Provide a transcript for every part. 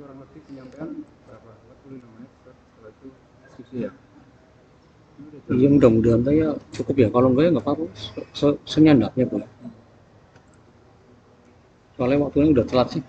kurang lebih penyampaian berapa? 45 menit, setelah itu diskusi ya. Iya, mudah-mudahan ya cukup ya. Kalau enggak ya nggak apa-apa. Senyandaknya boleh. Soalnya waktunya udah telat sih.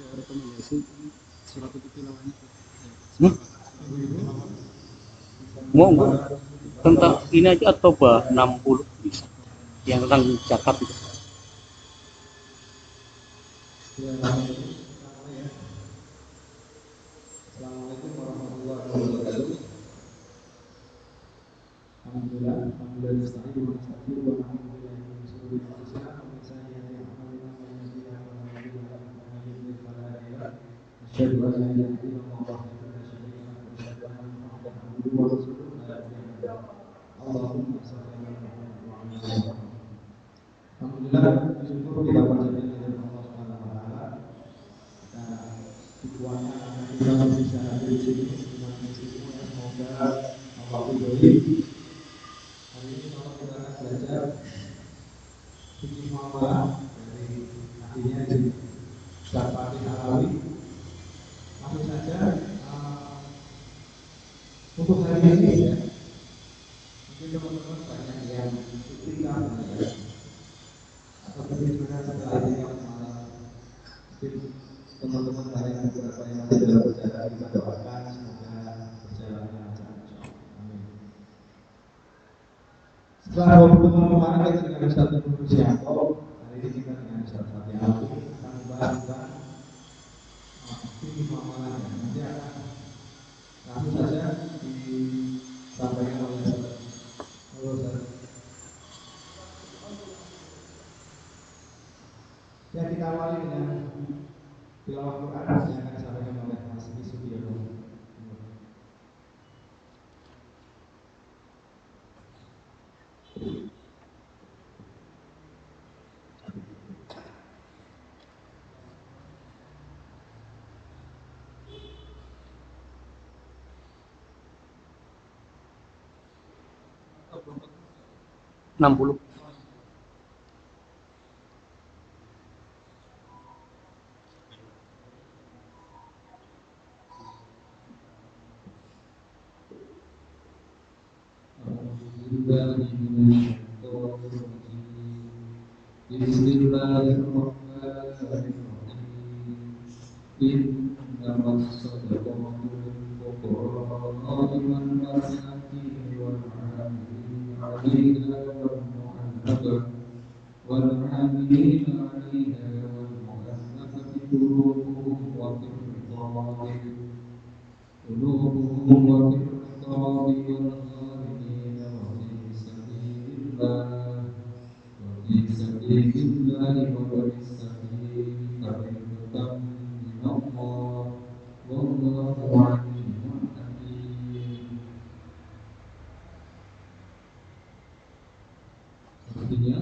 Rekomendasi surat itu tilawahnya. Mau nggak tentang ini aja atau bah 60 bisa yang tentang zakat itu. Assalamualaikum warahmatullahi wabarakatuh. Alhamdulillah, alhamdulillah nasta'inu wa nastaghfiruh wa na'udzu billahi min shururi anfusina wa min sayyiati a'malina man yahdihillahu fala mudilla lahu wa man yudlil fala hadiya lahu. Asyhadu an la ilaha illallah wahdahu la syarika lahu wa asyhadu anna Muhammadan abduhu wa rasuluhu la nabiyya ba'dahu. Allahumma shalli ala Muhammad wa ala ali Muhammad. Alhamdulillah, bersyukur kita panjatkan kehadirat Allah Subhanahu wa taala. Tujuannya agar kita bisa hadir di sini dengan ilmu yang semoga Allah ridhoi. Hari ini kalau kita akan belajar fikih muamalah dari ahlinya di Ustaz Fatih Alawi. Langsung saja untuk hari ini ya, mungkin teman-teman banyak yang ketika belajar atau ketika setelah ini yang mungkin teman-teman banyak beberapa yang masih dalam perjalanan, kita doakan semoga berjalan lancar. Amin. Setelah 2 pertemuan kemarin kita dengan Ustaz Nurul Sianto, hari ini kita dengan Ustaz Fatih Alawi akan membahas tentang fikih muamalah. Nanti akan langsung saja disampaikan oleh Ustaz. Ya, kita awali dengan tilawah Quran yang akan disampaikan oleh Mas Isudiono. 60. Bismillahirrahmanirrahim. Innamas shadaqatu lil-fuqara'i wal-masakin wal-'amilina 'alaiha wal-'amilina 'alaiha wal-mu'allafati qulubuhum wa fir-riqabi wal-gharimina wa fi sabilillah wa bani sabil fariidatan minallah wallahu 'alimun hakim. Artinya,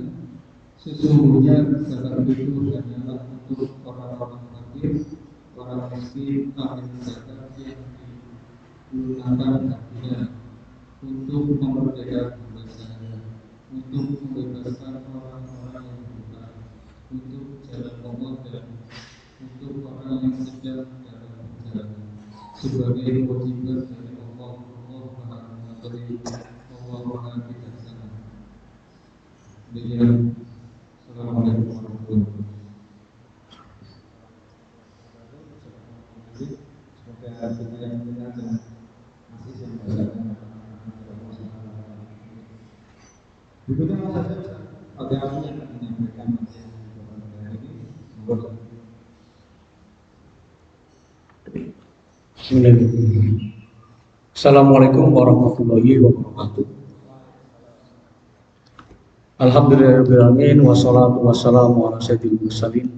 sesungguhnya zakat itu hanyalah untuk orang-orang fakir, orang miskin, ahli zakat yang digunakan haknya untuk memerdekakan hamba sahaya, untuk membebaskan orang-orang yang buta, untuk jalan Allah dan untuk orang yang sedang dalam perjalanan, sebagai kewajiban dari Allah. Allah Maha Mengetahui, Allah Maha Bijaksana. Demikian. Assalamualaikum warahmatullahi wabarakatuh. Semoga kita yang mendengar dan masih yang membacakan berikutnya mau saja Pak Dewi yang akan menyampaikan materi pada hari ini. Bismillahirrahmanirrahim. Assalamualaikum warahmatullahi wabarakatuh. Alhamdulillahirrahmanirrahim. Wassalatu wassalamu ala sayyidil mursalin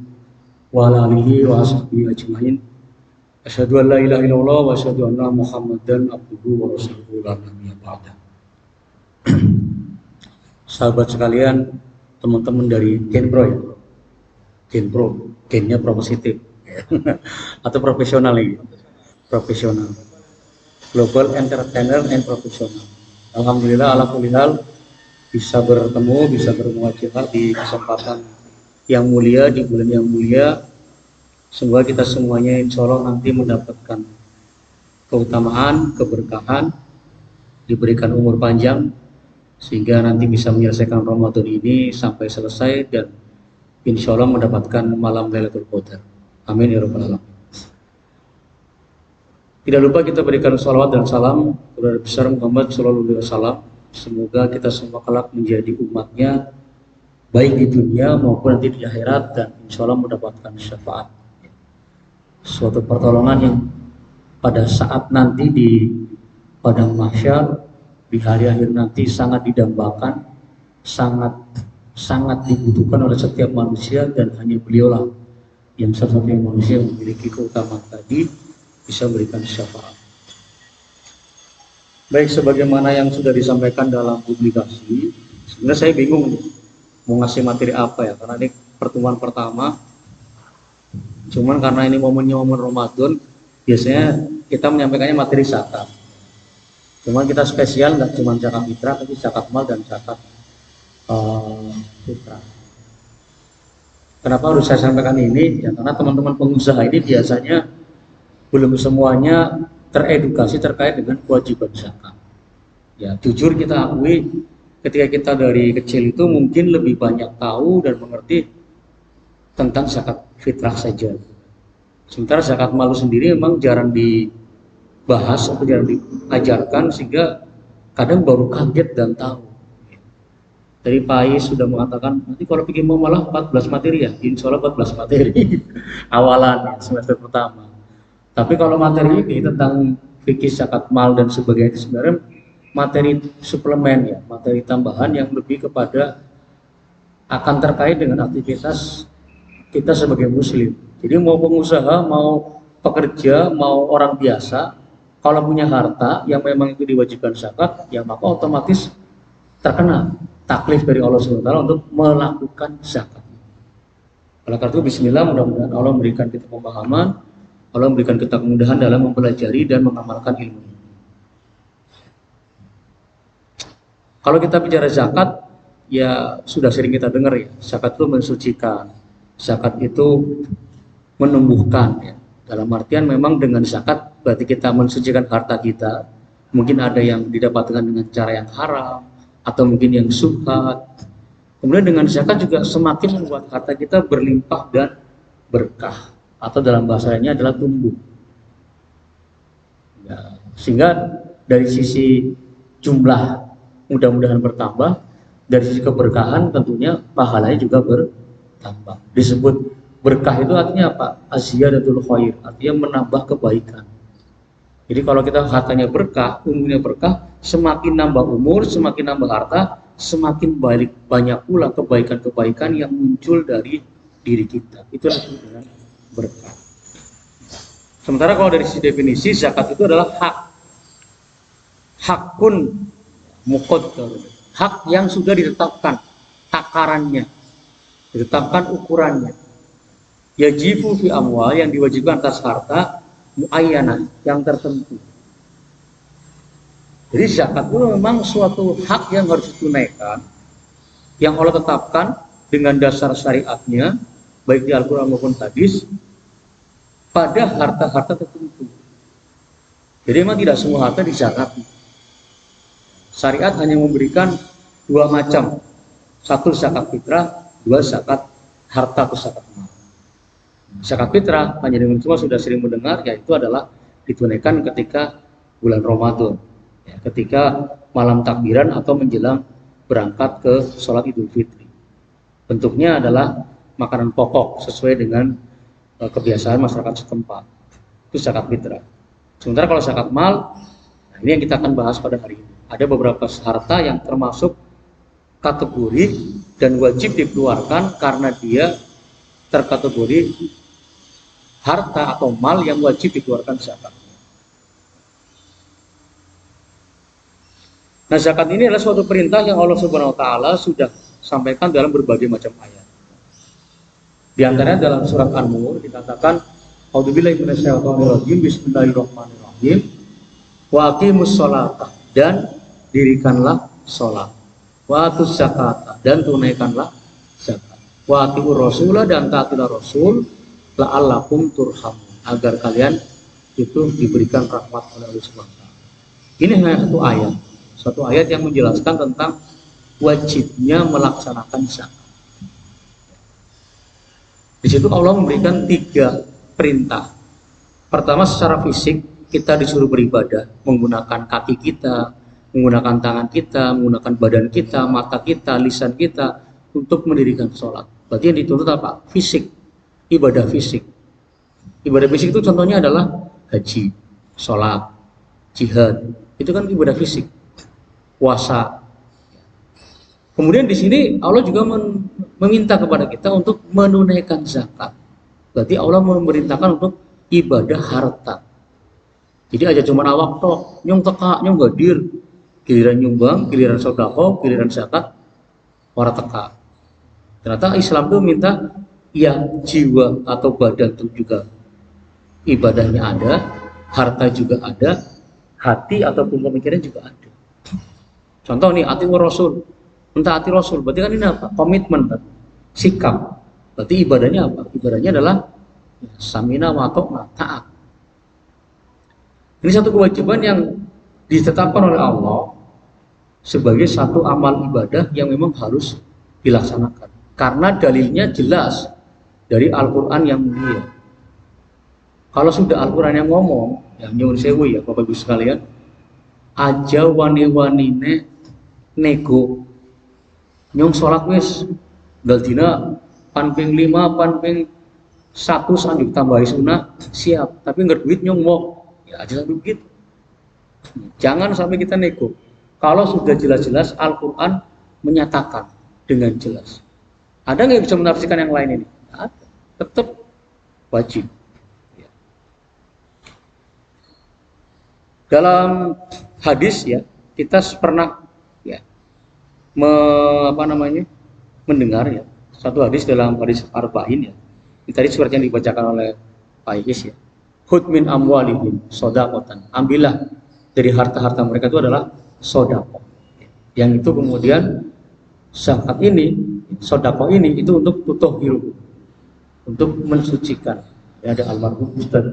wa ala alihi wa ashabihi ajmain. Asyhadu an la ilaha illallah wa asyhadu anna Muhammadan abduhu wa rasuluhu la nabiyya ba'da. Sahabat sekalian, teman-teman dari Genpro ya. Genpro, gennya pro positif. Atau profesional ini. Profesional. Global Entertainer and Profesional. Alhamdulillah ala kulli hal bisa bertemu, bisa bermuajahah di kesempatan yang mulia, di bulan yang mulia. Semoga kita semuanya insya Allah nanti mendapatkan keutamaan, keberkahan, diberikan umur panjang, sehingga nanti bisa menyelesaikan Ramadan ini sampai selesai dan insya Allah mendapatkan malam Lailatul Qadar. Amin ya rabbal alamin. Tidak lupa kita berikan salawat dan salam kepada besar Muhammad sallallahu alaihi wasallam. Semoga kita semua kelak menjadi umatnya baik di dunia maupun nanti di akhirat dan insya Allah mendapatkan syafaat. Suatu pertolongan yang pada saat nanti di padang mahsyar di hari akhir nanti sangat didambakan, sangat dibutuhkan oleh setiap manusia dan hanya beliaulah yang satu-satunya manusia yang memiliki keutamaan tadi bisa memberikan syafaat. Baik, sebagaimana yang sudah disampaikan dalam publikasi, sebenarnya saya bingung nih, mau ngasih materi apa ya, karena ini pertemuan pertama. Cuman karena ini momennya momen Ramadan, biasanya kita menyampaikannya materi zakat. Cuman kita spesial, nggak cuma zakat fitrah, tapi zakat mal dan zakat fitrah. Kenapa harus saya sampaikan ini? Ya karena teman-teman pengusaha ini biasanya belum semuanya teredukasi terkait dengan kewajiban zakat. Ya, jujur kita akui ketika kita dari kecil itu mungkin lebih banyak tahu dan mengerti tentang zakat fitrah saja. Sementara zakat malu sendiri memang jarang dibahas atau jarang diajarkan sehingga kadang baru kaget dan tahu. Dari Pak Ais sudah mengatakan nanti kalau bikin mau malah 14 materi ya, insya Allah 14 materi awalan semester pertama. Tapi kalau materi ini tentang fikih zakat mal dan sebagainya itu sebenarnya materi suplemen ya, materi tambahan yang lebih kepada akan terkait dengan aktivitas kita sebagai muslim. Jadi mau pengusaha, mau pekerja, mau orang biasa, kalau punya harta yang memang itu diwajibkan zakat, ya maka otomatis terkena taklif dari Allah SWT untuk melakukan zakat. Oleh karena itu bismillah, mudah-mudahan Allah memberikan kita pemahaman, Allah memberikan kita kemudahan dalam mempelajari dan mengamalkan ilmu ini. Kalau kita bicara zakat, ya sudah sering kita dengar ya, zakat itu mensucikan, zakat itu menumbuhkan ya. Dalam artian memang dengan zakat berarti kita mensucikan harta kita. Mungkin ada yang didapatkan dengan cara yang haram atau mungkin yang syubhat. Kemudian dengan zakat juga semakin membuat harta kita berlimpah dan berkah, atau dalam bahasanya adalah tumbuh. Ya, sehingga dari sisi jumlah mudah-mudahan bertambah, dari sisi keberkahan tentunya pahalanya juga bertambah. Disebut berkah itu artinya apa? Aziyadatul khair, artinya menambah kebaikan. Jadi kalau kita hartanya berkah, umurnya berkah, semakin nambah umur, semakin nambah harta, semakin banyak pula kebaikan-kebaikan yang muncul dari diri kita. Itulah dengan berkah. Sementara kalau dari sisi definisi, zakat itu adalah hak. Hakun muqaddar. Hak yang sudah ditetapkan takarannya, ditetapkan ukurannya. Yajibu fi amwal, yang diwajibkan atas harta muayyanah, yang tertentu. Jadi zakat itu memang suatu hak yang harus ditunaikan, yang Allah tetapkan dengan dasar syariatnya, baik di Al-Quran maupun hadis, pada harta-harta tertentu. Jadi memang tidak semua harta dizakati. Syariat hanya memberikan dua macam, satu zakat fitrah, dua zakat harta atau zakat mal. Zakat fitrah hanya dengan semua sudah sering mendengar, yaitu adalah ditunaikan ketika bulan Ramadan, ya, ketika malam takbiran atau menjelang berangkat ke sholat Idul Fitri. Bentuknya adalah makanan pokok sesuai dengan kebiasaan masyarakat setempat. Itu zakat fitrah. Sementara kalau zakat mal, nah ini yang kita akan bahas pada hari ini. Ada beberapa harta yang termasuk kategori dan wajib dikeluarkan karena dia terkategori harta atau mal yang wajib dikeluarkan zakat. Nah, zakat ini adalah suatu perintah yang Allah Subhanahu wa taala sudah sampaikan dalam berbagai macam ayat. Di antaranya dalam surat An-Nur dikatakan, "A'udzubillahi minasyaitonir rajim, bismillahirrahmanirrahim. Wa aqimus sholata, dan dirikanlah salat. Wa atuz zakata, dan tunaikanlah zakat. Wa atiur rasulah, dan taatilah rasul, la'allakum turhamun, agar kalian itu diberikan rahmat oleh Allah Subhanahu wa taala." Ini hanya satu ayat yang menjelaskan tentang wajibnya melaksanakan zakat. Di situ Allah memberikan 3 perintah. Pertama, secara fisik kita disuruh beribadah menggunakan kaki kita, menggunakan tangan kita, menggunakan badan kita, mata kita, lisan kita untuk mendirikan sholat. Berarti yang dituntut apa? Fisik, ibadah fisik. Ibadah fisik itu contohnya adalah haji, sholat, jihad. Itu kan ibadah fisik. Puasa. Kemudian di sini Allah juga meminta kepada kita untuk menunaikan zakat. Berarti Allah memerintahkan untuk ibadah harta. Jadi aja cuma awak tok, nyong teka, nyong gadir, giliran nyumbang, giliran sedekah, giliran zakat, ora teka. Ternyata Islam itu minta ya jiwa atau badan itu juga ibadahnya ada, harta juga ada, hati ataupun pemikiran juga ada. Contoh nih, ati Rasul, mentaati Rasul, berarti kan ini apa? Komitmen, sikap. Berarti ibadahnya apa? Ibadahnya adalah samina wa ta'na, taat. Ini satu kewajiban yang ditetapkan oleh Allah sebagai satu amal ibadah yang memang harus dilaksanakan. Karena dalilnya jelas dari Al-Quran yang mulia. Kalau sudah Al-Quran yang ngomong, yang nyuwun sewu ya Bapak Ibu sekalian, aja wani-wanine nego nyong sholat wis daldina panping 5 panping 1 sanjuk tambahi sunnah siap, tapi nggak duit nyong mau ya aja sampai begitu. Jangan sampai kita nego kalau sudah jelas-jelas Al-Quran menyatakan dengan jelas. Ada nggak yang bisa menafsirkan yang lain ini? Ada, tetap wajib ya. Dalam hadis ya kita pernah mendengar ya satu hadis dalam hadis Arba'in ya. Ini tadi surat yang dibacakan oleh Pak Iis ya. Khudh min amwalihim shadaqatan. Ambillah dari harta-harta mereka itu adalah sedekah. Yang itu kemudian zakat ini, sedekah ini itu untuk tutahhiru, untuk mensucikan. Ya, ada almarhum Ustaz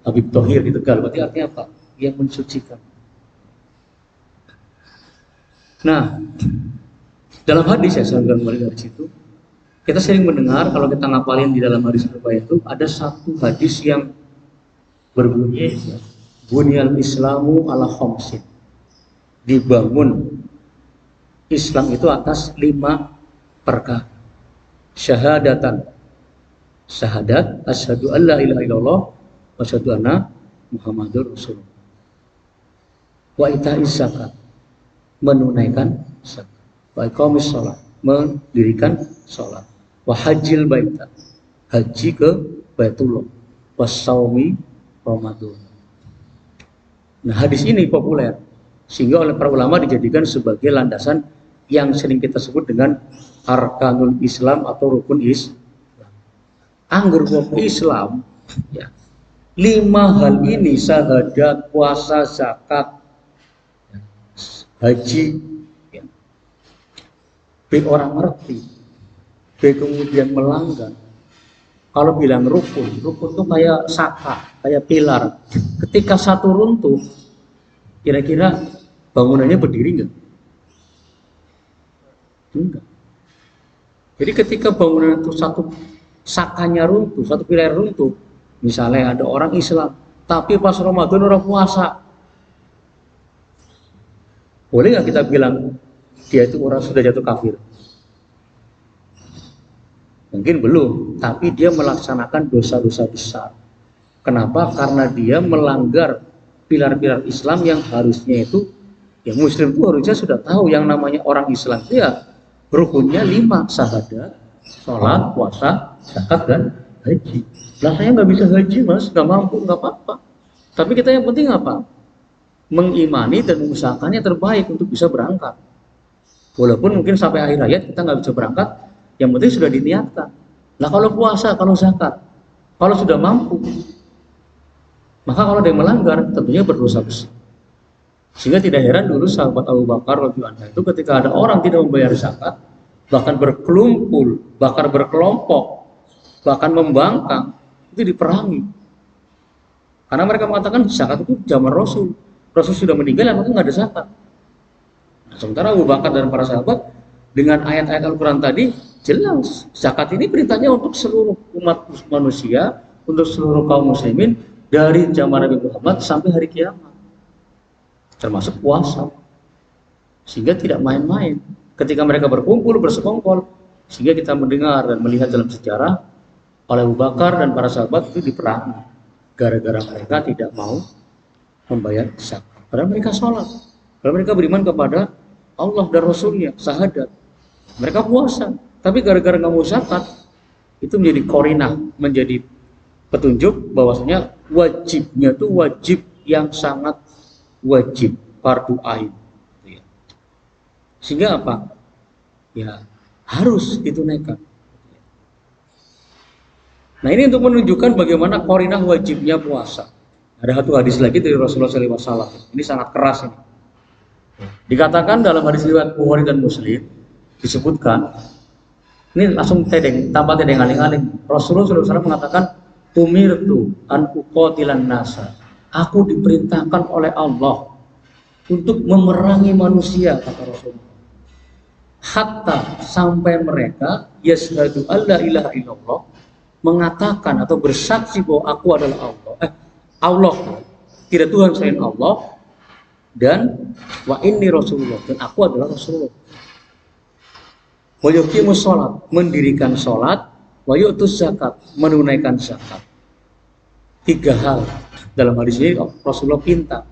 Habib Thohir di Tegal. Berarti artinya apa? Yang mensucikan. Nah, dalam hadis ya, saya kembali dari situ, kita sering mendengar kalau kita ngapalin di dalam hadis itu ada satu hadis yang berbunyi ya, Bunyal Islamu ala khamsin. Dibangun Islam itu atas 5 perkara. Syahadatan, syahadat, asyhadu alla ilaha illallah wa asyhadu anna Muhammadur Rasulullah. Wa ita'iz zakat, menunaikan zakat. Wa iqamis shalah, mendirikan salat. Wa hajjil baita, haji ke Baitullah. Wa shaumi Ramadan. Nah, hadis ini populer sehingga oleh para ulama dijadikan sebagai landasan yang sering kita sebut dengan arkanul Islam atau rukun Islam. Anggur Islam ya, 5 hal ini syahadat, puasa, zakat, haji ya. B orang ngerti, B kemudian melanggar. Kalau bilang rukun itu kayak saka, kayak pilar. Ketika satu runtuh, kira-kira bangunannya berdiri enggak? Enggak. Jadi ketika bangunan itu satu sakanya runtuh, satu pilar runtuh, misalnya ada orang Islam, tapi pas Ramadan orang puasa, boleh nggak kita bilang dia itu orang sudah jatuh kafir? Mungkin belum, tapi dia melaksanakan dosa-dosa besar. Kenapa? Karena dia melanggar pilar-pilar Islam yang harusnya itu, ya Muslim itu harusnya sudah tahu yang namanya orang Islam itu ya Rukunnya 5, syahadat, sholat, puasa, zakat, dan haji. Lah saya nggak bisa haji mas, nggak mampu, nggak apa-apa. Tapi kita yang penting apa? Mengimani dan mengusahakannya terbaik untuk bisa berangkat. Walaupun mungkin sampai akhir hayat kita nggak bisa berangkat, yang penting sudah diniatkan. Lah kalau puasa, kalau zakat, kalau sudah mampu, maka kalau ada yang melanggar, tentunya berdosa besar. Sehingga tidak heran dulu sahabat Abu Bakar radhiyallahu anhu itu ketika ada orang tidak membayar zakat, bahkan berkelumpul, bahkan berkelompok, bahkan membangkang, itu diperangi. Karena mereka mengatakan zakat itu zaman Rasul. Rasul sudah meninggal, maka nggak ada zakat. Nah, sementara Abu Bakar dan para sahabat dengan ayat-ayat Al-Quran tadi jelas zakat ini perintahnya untuk seluruh umat manusia, untuk seluruh kaum muslimin dari zaman Nabi Muhammad sampai hari kiamat, termasuk puasa. Sehingga tidak main-main ketika mereka berkumpul bersekongkol, sehingga kita mendengar dan melihat dalam sejarah oleh Abu Bakar dan para sahabat itu diperangi gara-gara mereka tidak mau membayar zakat. Padahal mereka sholat, padahal mereka beriman kepada Allah dan Rasulnya, syahadat, mereka puasa, tapi gara-gara nggak mau zakat, itu menjadi korinah, menjadi petunjuk bahwasanya wajibnya itu wajib yang sangat wajib, fardu ain. Sehingga apa? Ya harus ditunaikan. Nah ini untuk menunjukkan bagaimana korinah wajibnya puasa. Ada satu hadis lagi dari Rasulullah SAW. Ini sangat keras ini. Dikatakan dalam hadis riwayat Bukhari dan Muslim disebutkan. Ini langsung tedeng, tanpa tedeng aling-aling. Rasulullah SAW mengatakan, "Umirtu an uqatilan nasa." Aku diperintahkan oleh Allah untuk memerangi manusia, kata Rasulullah. Hatta sampai mereka yashhadu alla ilaha illallah, mengatakan atau bersaksi bahwa aku adalah Allah, tidak Tuhan selain Allah, dan wa inni Rasulullah, dan aku adalah Rasulullah. Wa yuqimus sholat, mendirikan sholat, wa yu'tuz zakat, menunaikan zakat. 3 hal dalam hadis ini Rasulullah pinta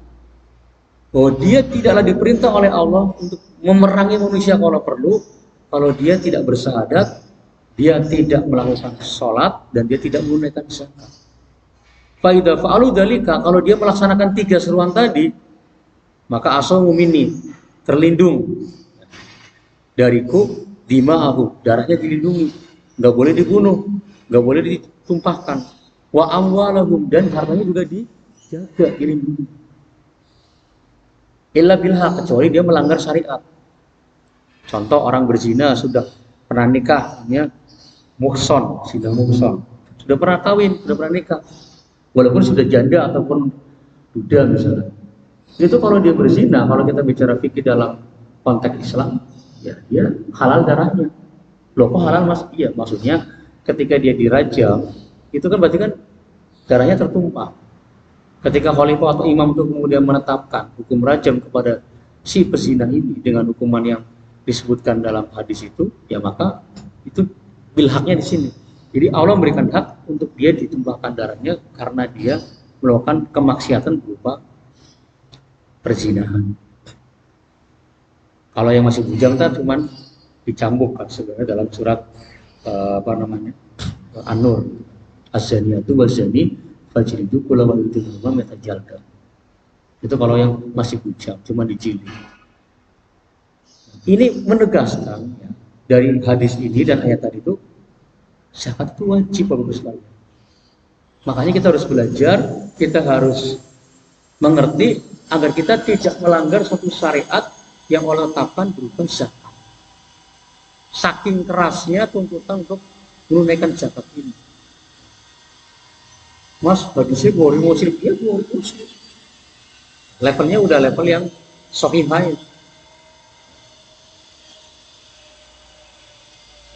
bahwa dia tidaklah diperintah oleh Allah untuk memerangi manusia kalau perlu, kalau dia tidak bersyahadat, dia tidak melakukan sholat, dan dia tidak menunaikan zakat. Faidah fa'alu dalika, kalau dia melaksanakan 3 seruan tadi, maka asamu minni, terlindung dariku, dima'ahu, darahnya dilindungi, nggak boleh dibunuh, nggak boleh ditumpahkan, wa amwalahum, dan hartanya juga dijaga, dilindungi. Illa bilha, kecuali dia melanggar syariat. Contoh orang berzina sudah pernah nikah, muhson, sudah pernah kawin, sudah pernah nikah, walaupun sudah janda ataupun duda misalnya. Itu kalau dia berzina, kalau kita bicara fikih dalam konteks Islam, ya dia halal darahnya. Loh kok halal mas? Iya, maksudnya ketika dia dirajam, itu kan berarti kan darahnya tertumpah. Ketika khalifah atau imam itu kemudian menetapkan hukum rajam kepada si pezina ini dengan hukuman yang disebutkan dalam hadis itu, ya maka itu bilhaknya di sini. Jadi Allah memberikan hak untuk dia ditumpahkan darahnya karena dia melakukan kemaksiatan berupa perzinahan. Kalau yang masih bujang tak cuman dicambuk kan sebenarnya dalam surat An-Nur, az-zaniyatu waz-zani fajridu kulla wahidin minhuma mi'ata jaldah. Itu kalau yang masih bujang cuma dijilid. Ini menegaskan ya, dari hadis ini dan ayat tadi itu zakat itu wajib Bapak sekalian. Makanya kita harus belajar, kita harus mengerti agar kita tidak melanggar suatu syariat yang Allah tetapkan berupa zakat. Saking kerasnya tuntutan untuk menunaikan zakat ini. Mas, hadisnya Bukhari Muslim, iya Bukhari Muslim. Levelnya udah level yang sahihah.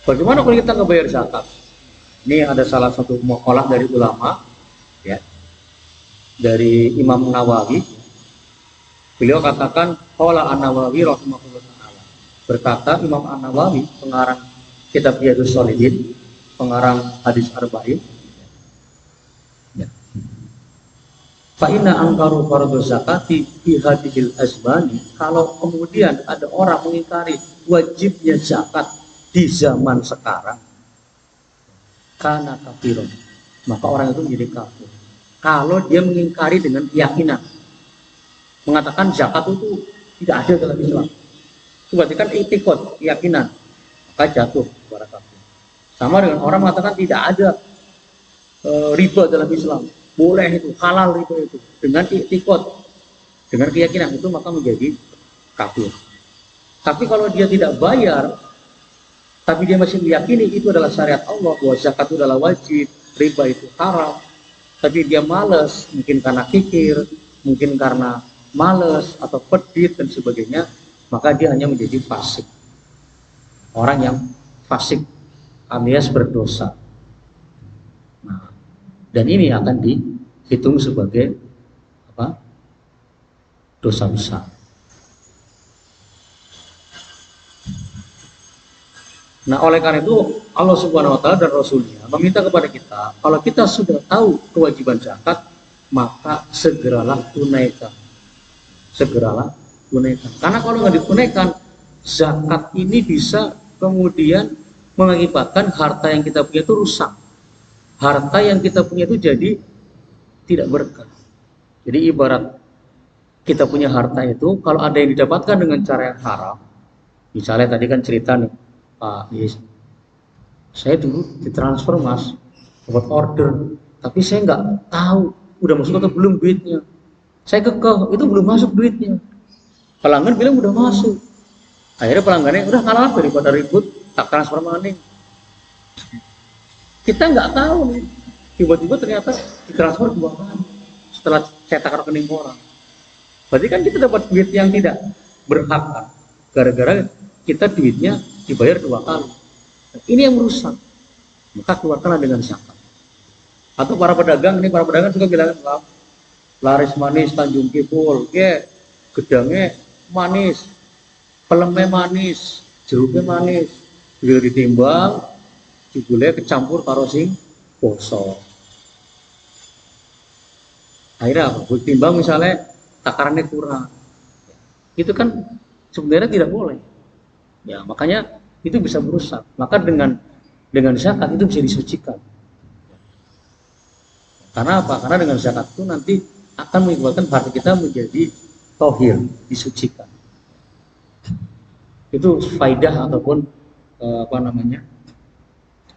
Bagaimana kalau kita nggak bayar zakat? Ini ada salah satu maqalah dari ulama, ya, dari Imam Nawawi. Beliau katakan, qala An-Nawawi rahimahullah ta'ala. Berkata Imam An-Nawawi, pengarang kitab Riyadhus Shalihin, pengarang hadis Arba'in. Ya. Fa inna ankaru fardhu zakati fi hadhil azmani, kalau kemudian ada orang mengingkari wajibnya zakat di zaman sekarang, kana kafirun, maka orang itu menjadi kafir. Kalau dia mengingkari dengan keyakinan, mengatakan zakat itu tidak ada dalam Islam, itu berarti kan itikad, keyakinan, maka jatuh kepada kafir. Sama dengan orang mengatakan tidak ada riba dalam Islam, boleh itu, halal riba itu, dengan itikad, dengan keyakinan itu, maka menjadi kafir. Tapi kalau dia tidak bayar, tapi dia masih meyakini itu adalah syariat Allah, bahwa zakat itu adalah wajib, riba itu haram, tapi dia malas, mungkin karena kikir, mungkin karena malas atau pedit dan sebagainya, maka dia hanya menjadi fasik. Orang yang fasik alias berdosa. Nah, dan ini akan dihitung sebagai apa? Dosa besar. Nah, oleh karena itu Allah Subhanahu wa taala dan Rasulnya meminta kepada kita, kalau kita sudah tahu kewajiban zakat, maka segeralah tunaikan. Segeralah tunaikan. Karena kalau nggak ditunaikan, zakat ini bisa kemudian mengakibatkan harta yang kita punya itu rusak. Harta yang kita punya itu jadi tidak berkah. Jadi ibarat kita punya harta itu, kalau ada yang didapatkan dengan cara yang haram, misalnya tadi kan cerita nih, Pak Is, saya dulu ditransfer Mas, dapat order, tapi saya nggak tahu udah masuk atau belum duitnya. Saya kekeh, itu belum masuk duitnya. Pelanggan bilang udah masuk. Akhirnya pelanggannya udah kalah daripada ribut, tak transfer money. Kita nggak tahu nih, tiba-tiba ternyata ditransfer 2 kali setelah cetak rekening orang. Berarti kan kita dapat duit yang tidak berhak kan, gara-gara kita duitnya dibayar 2 kali. Ini yang merusak. Maka keluarkanlah dengan zakat. Atau para pedagang suka bilang, laris manis Tanjung Kipul, gedangnya manis, pelemnya manis, jeruknya manis, bila ditimbang, jebule kecampur karo sing poso. Akhirnya apa? Timbang misalnya takarannya kurang. Itu kan sebenarnya tidak boleh. Ya, makanya itu bisa merusak. Maka dengan zakat itu bisa disucikan. Karena apa? Karena dengan zakat itu nanti akan mengakibatkan harta kita menjadi tohir, disucikan. Itu faidah ataupun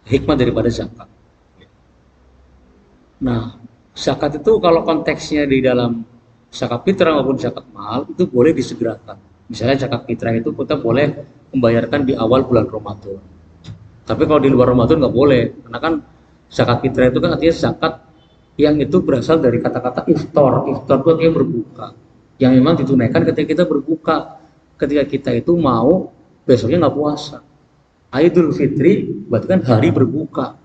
hikmah daripada zakat. Nah, zakat itu kalau konteksnya di dalam zakat fitrah maupun zakat mal itu boleh disegerakan. Misalnya zakat fitrah itu kita boleh membayarkan di awal bulan Ramadan. Tapi kalau di luar Ramadan nggak boleh, karena kan zakat fitrah itu kan artinya zakat yang itu berasal dari kata-kata iftar. Iftar itu artinya berbuka, yang memang ditunaikan ketika kita berbuka, ketika kita itu mau besoknya nggak puasa. Idul Fitri berarti kan hari berbuka.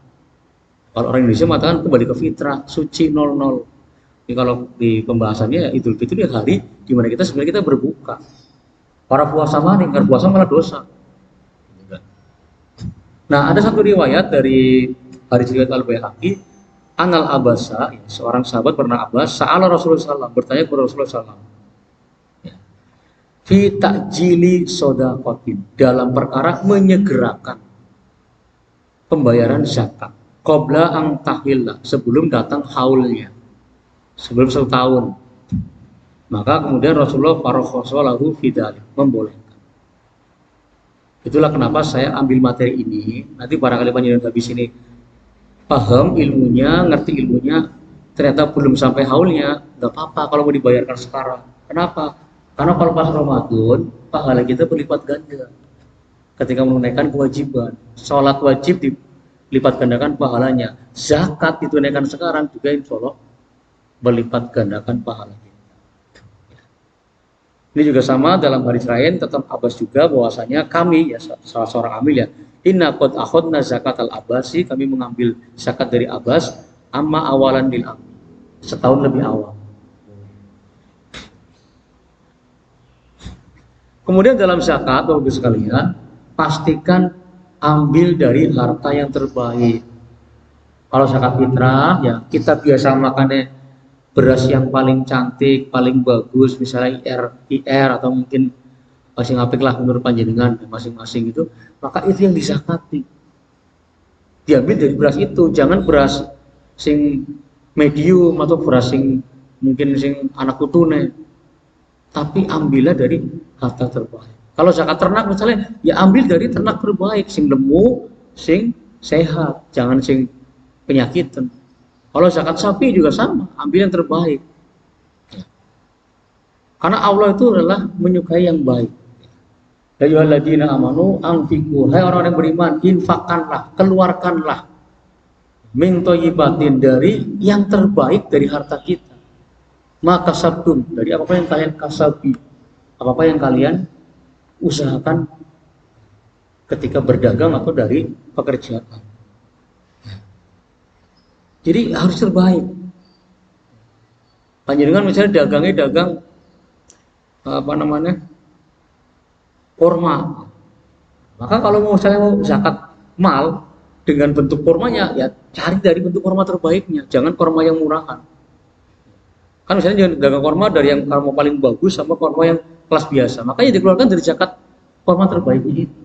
Kalau orang Indonesia mengatakan kembali ke fitrah, suci 00. Jadi kalau di pembahasannya Idul Fitri hari di mana kita sebenarnya kita berbuka. Para puasa mana? Karena puasa malah dosa. Nah, ada satu riwayat dari hadis riwayat Al-Baihaqi, Anal Abasa, seorang sahabat pernah Abbas, Sa'ala Rasulullah SAW, bertanya kepada Rasulullah SAW. Fi ta'jili sodaqatin, dalam perkara menyegerakan pembayaran zakat. Qabla ang tahilla, sebelum datang haulnya, sebelum 1 tahun. Maka kemudian Rasulullah farakhosolahu fidalik, membolehkan. Itulah kenapa saya ambil materi ini. Nanti barangkali panjenengan habis ini paham ilmunya, ngerti ilmunya, ternyata belum sampai haulnya, nggak apa-apa kalau mau dibayarkan sekarang. Kenapa? Karena kalau pas Ramadan, pahala kita berlipat ganda. Ketika menunaikan kewajiban, sholat wajib dilipat gandakan pahalanya. Zakat ditunaikan sekarang juga insya Allah berlipat gandakan pahala kita. Ini juga sama dalam hadis lain, tetap Abbas juga bahwasanya kami, ya salah seorang amil ya, inna qad akhadna zakat al-Abbasi, kami mengambil zakat dari Abbas, amma awalan lil amil, setahun lebih awal. Kemudian dalam zakat, Bapak sekalian, pastikan ambil dari harta yang terbaik. Kalau zakat fitrah, ya kita biasa makannya beras yang paling cantik, paling bagus, misalnya IR atau mungkin masing apik lah menurut panjenengan masing-masing itu, maka itu yang dizakati. Diambil dari beras itu, jangan beras sing medium atau beras sing mungkin sing anak kutune, tapi ambillah dari harta terbaik. Kalau zakat ternak misalnya, ya ambil dari ternak terbaik, sing lemu, sing sehat, jangan sing penyakitan. Kalau zakat sapi juga sama, ambil yang terbaik. Karena Allah itu adalah menyukai yang baik. Ya ayyuhalladzina amanu anfiqu, hai orang yang beriman, infakkanlah, keluarkanlah min thayyibatin, dari yang terbaik dari harta kita. Maka sabtum, dari apa yang kalian kasabi, apa yang kalian usahakan ketika berdagang atau dari pekerjaan. Jadi harus terbaik. Panjenengan misalnya dagangnya dagang kurma, maka kalau mau saya mau zakat mal dengan bentuk kurmanya, ya cari dari bentuk kurma terbaiknya, jangan kurma yang murahan. Kan misalnya jangan dagang kurma dari yang kurma paling bagus sama kurma yang kelas biasa, makanya dikeluarkan dari zakat kurma terbaiknya itu.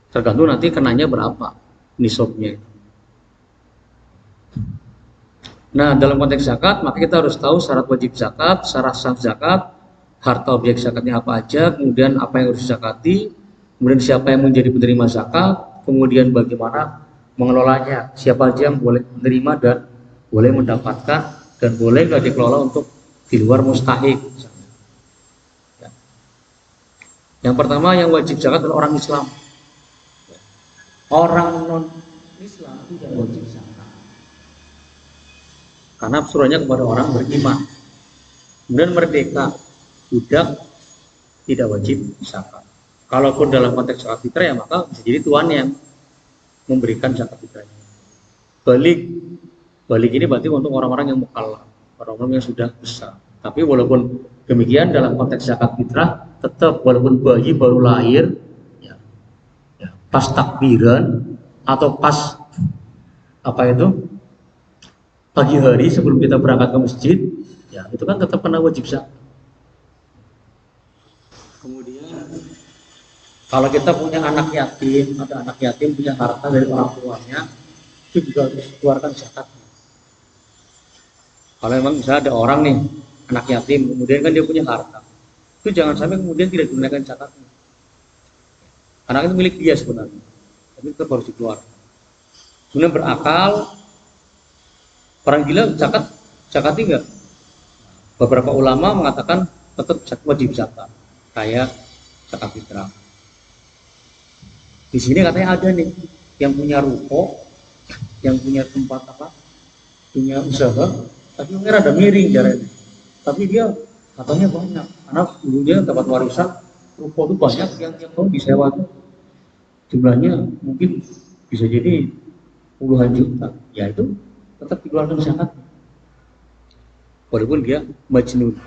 Tergantung nanti kenanya berapa nisabnya. Nah, dalam konteks zakat, maka kita harus tahu syarat wajib zakat, syarat sah zakat, harta objek zakatnya apa aja, kemudian apa yang harus dizakati, kemudian siapa yang menjadi penerima zakat, kemudian bagaimana mengelolanya, siapa aja yang boleh menerima dan boleh mendapatkan, dan boleh nggak dikelola untuk di luar mustahik. Ya. Yang pertama yang wajib zakat adalah orang Islam. Orang non Islam tidak wajib zakat, karena suruhnya kepada orang beriman. Kemudian merdeka, budak tidak wajib zakat. Kalaupun dalam konteks zakat fitrah, ya maka bisa jadi tuan yang memberikan zakat fitrahnya. Balik ini berarti untuk orang-orang yang mukallaf, orang-orang yang sudah besar. Tapi walaupun demikian dalam konteks zakat fitrah, tetap walaupun bayi baru lahir, ya, pas takbiran atau pas pagi hari sebelum kita berangkat ke masjid, ya itu kan tetap kena wajib zakat. Kemudian kalau kita punya anak yatim, ada anak yatim punya harta dari orang tuanya, itu juga harus keluarkan zakat. Kalau memang misalnya ada orang nih anak yatim, kemudian kan dia punya harta, itu jangan sampai kemudian tidak digunakan zakatnya. Anak itu milik dia sebenarnya, tapi tetap harus dikeluarkan. Kemudian berakal, orang gila zakat enggak? Beberapa ulama mengatakan tetap wajib zakat, kayak zakat fitrah. Di sini katanya ada nih yang punya ruko, yang punya tempat punya usaha, tapi mungkin ada miring jalannya. Tapi dia katanya banyak, karena dulunya dapat warisan, ruko itu banyak yang tiap tahun disewa tuh. Jumlahnya mungkin bisa jadi puluhan juta. Ya itu tetap dikeluarkan zakat. Walaupun dia majnun.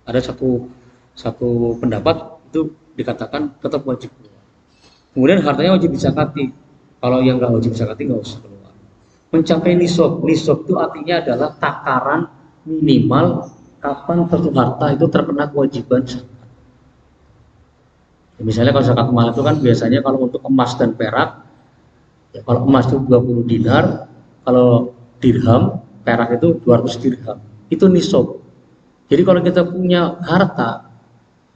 Ada satu pendapat itu dikatakan tetap wajib keluar. Kemudian hartanya wajib dizakati. Kalau yang nggak wajib dizakati nggak usah keluar. Mencapai nisab. Nisab itu artinya adalah takaran minimal kapan suatu harta itu terkena kewajiban zakat. Ya, misalnya kalau zakat mal itu kan biasanya kalau untuk emas dan perak, ya kalau emas itu 20 dinar, kalau dirham, perak itu 200 dirham. Itu nisab. Jadi kalau kita punya harta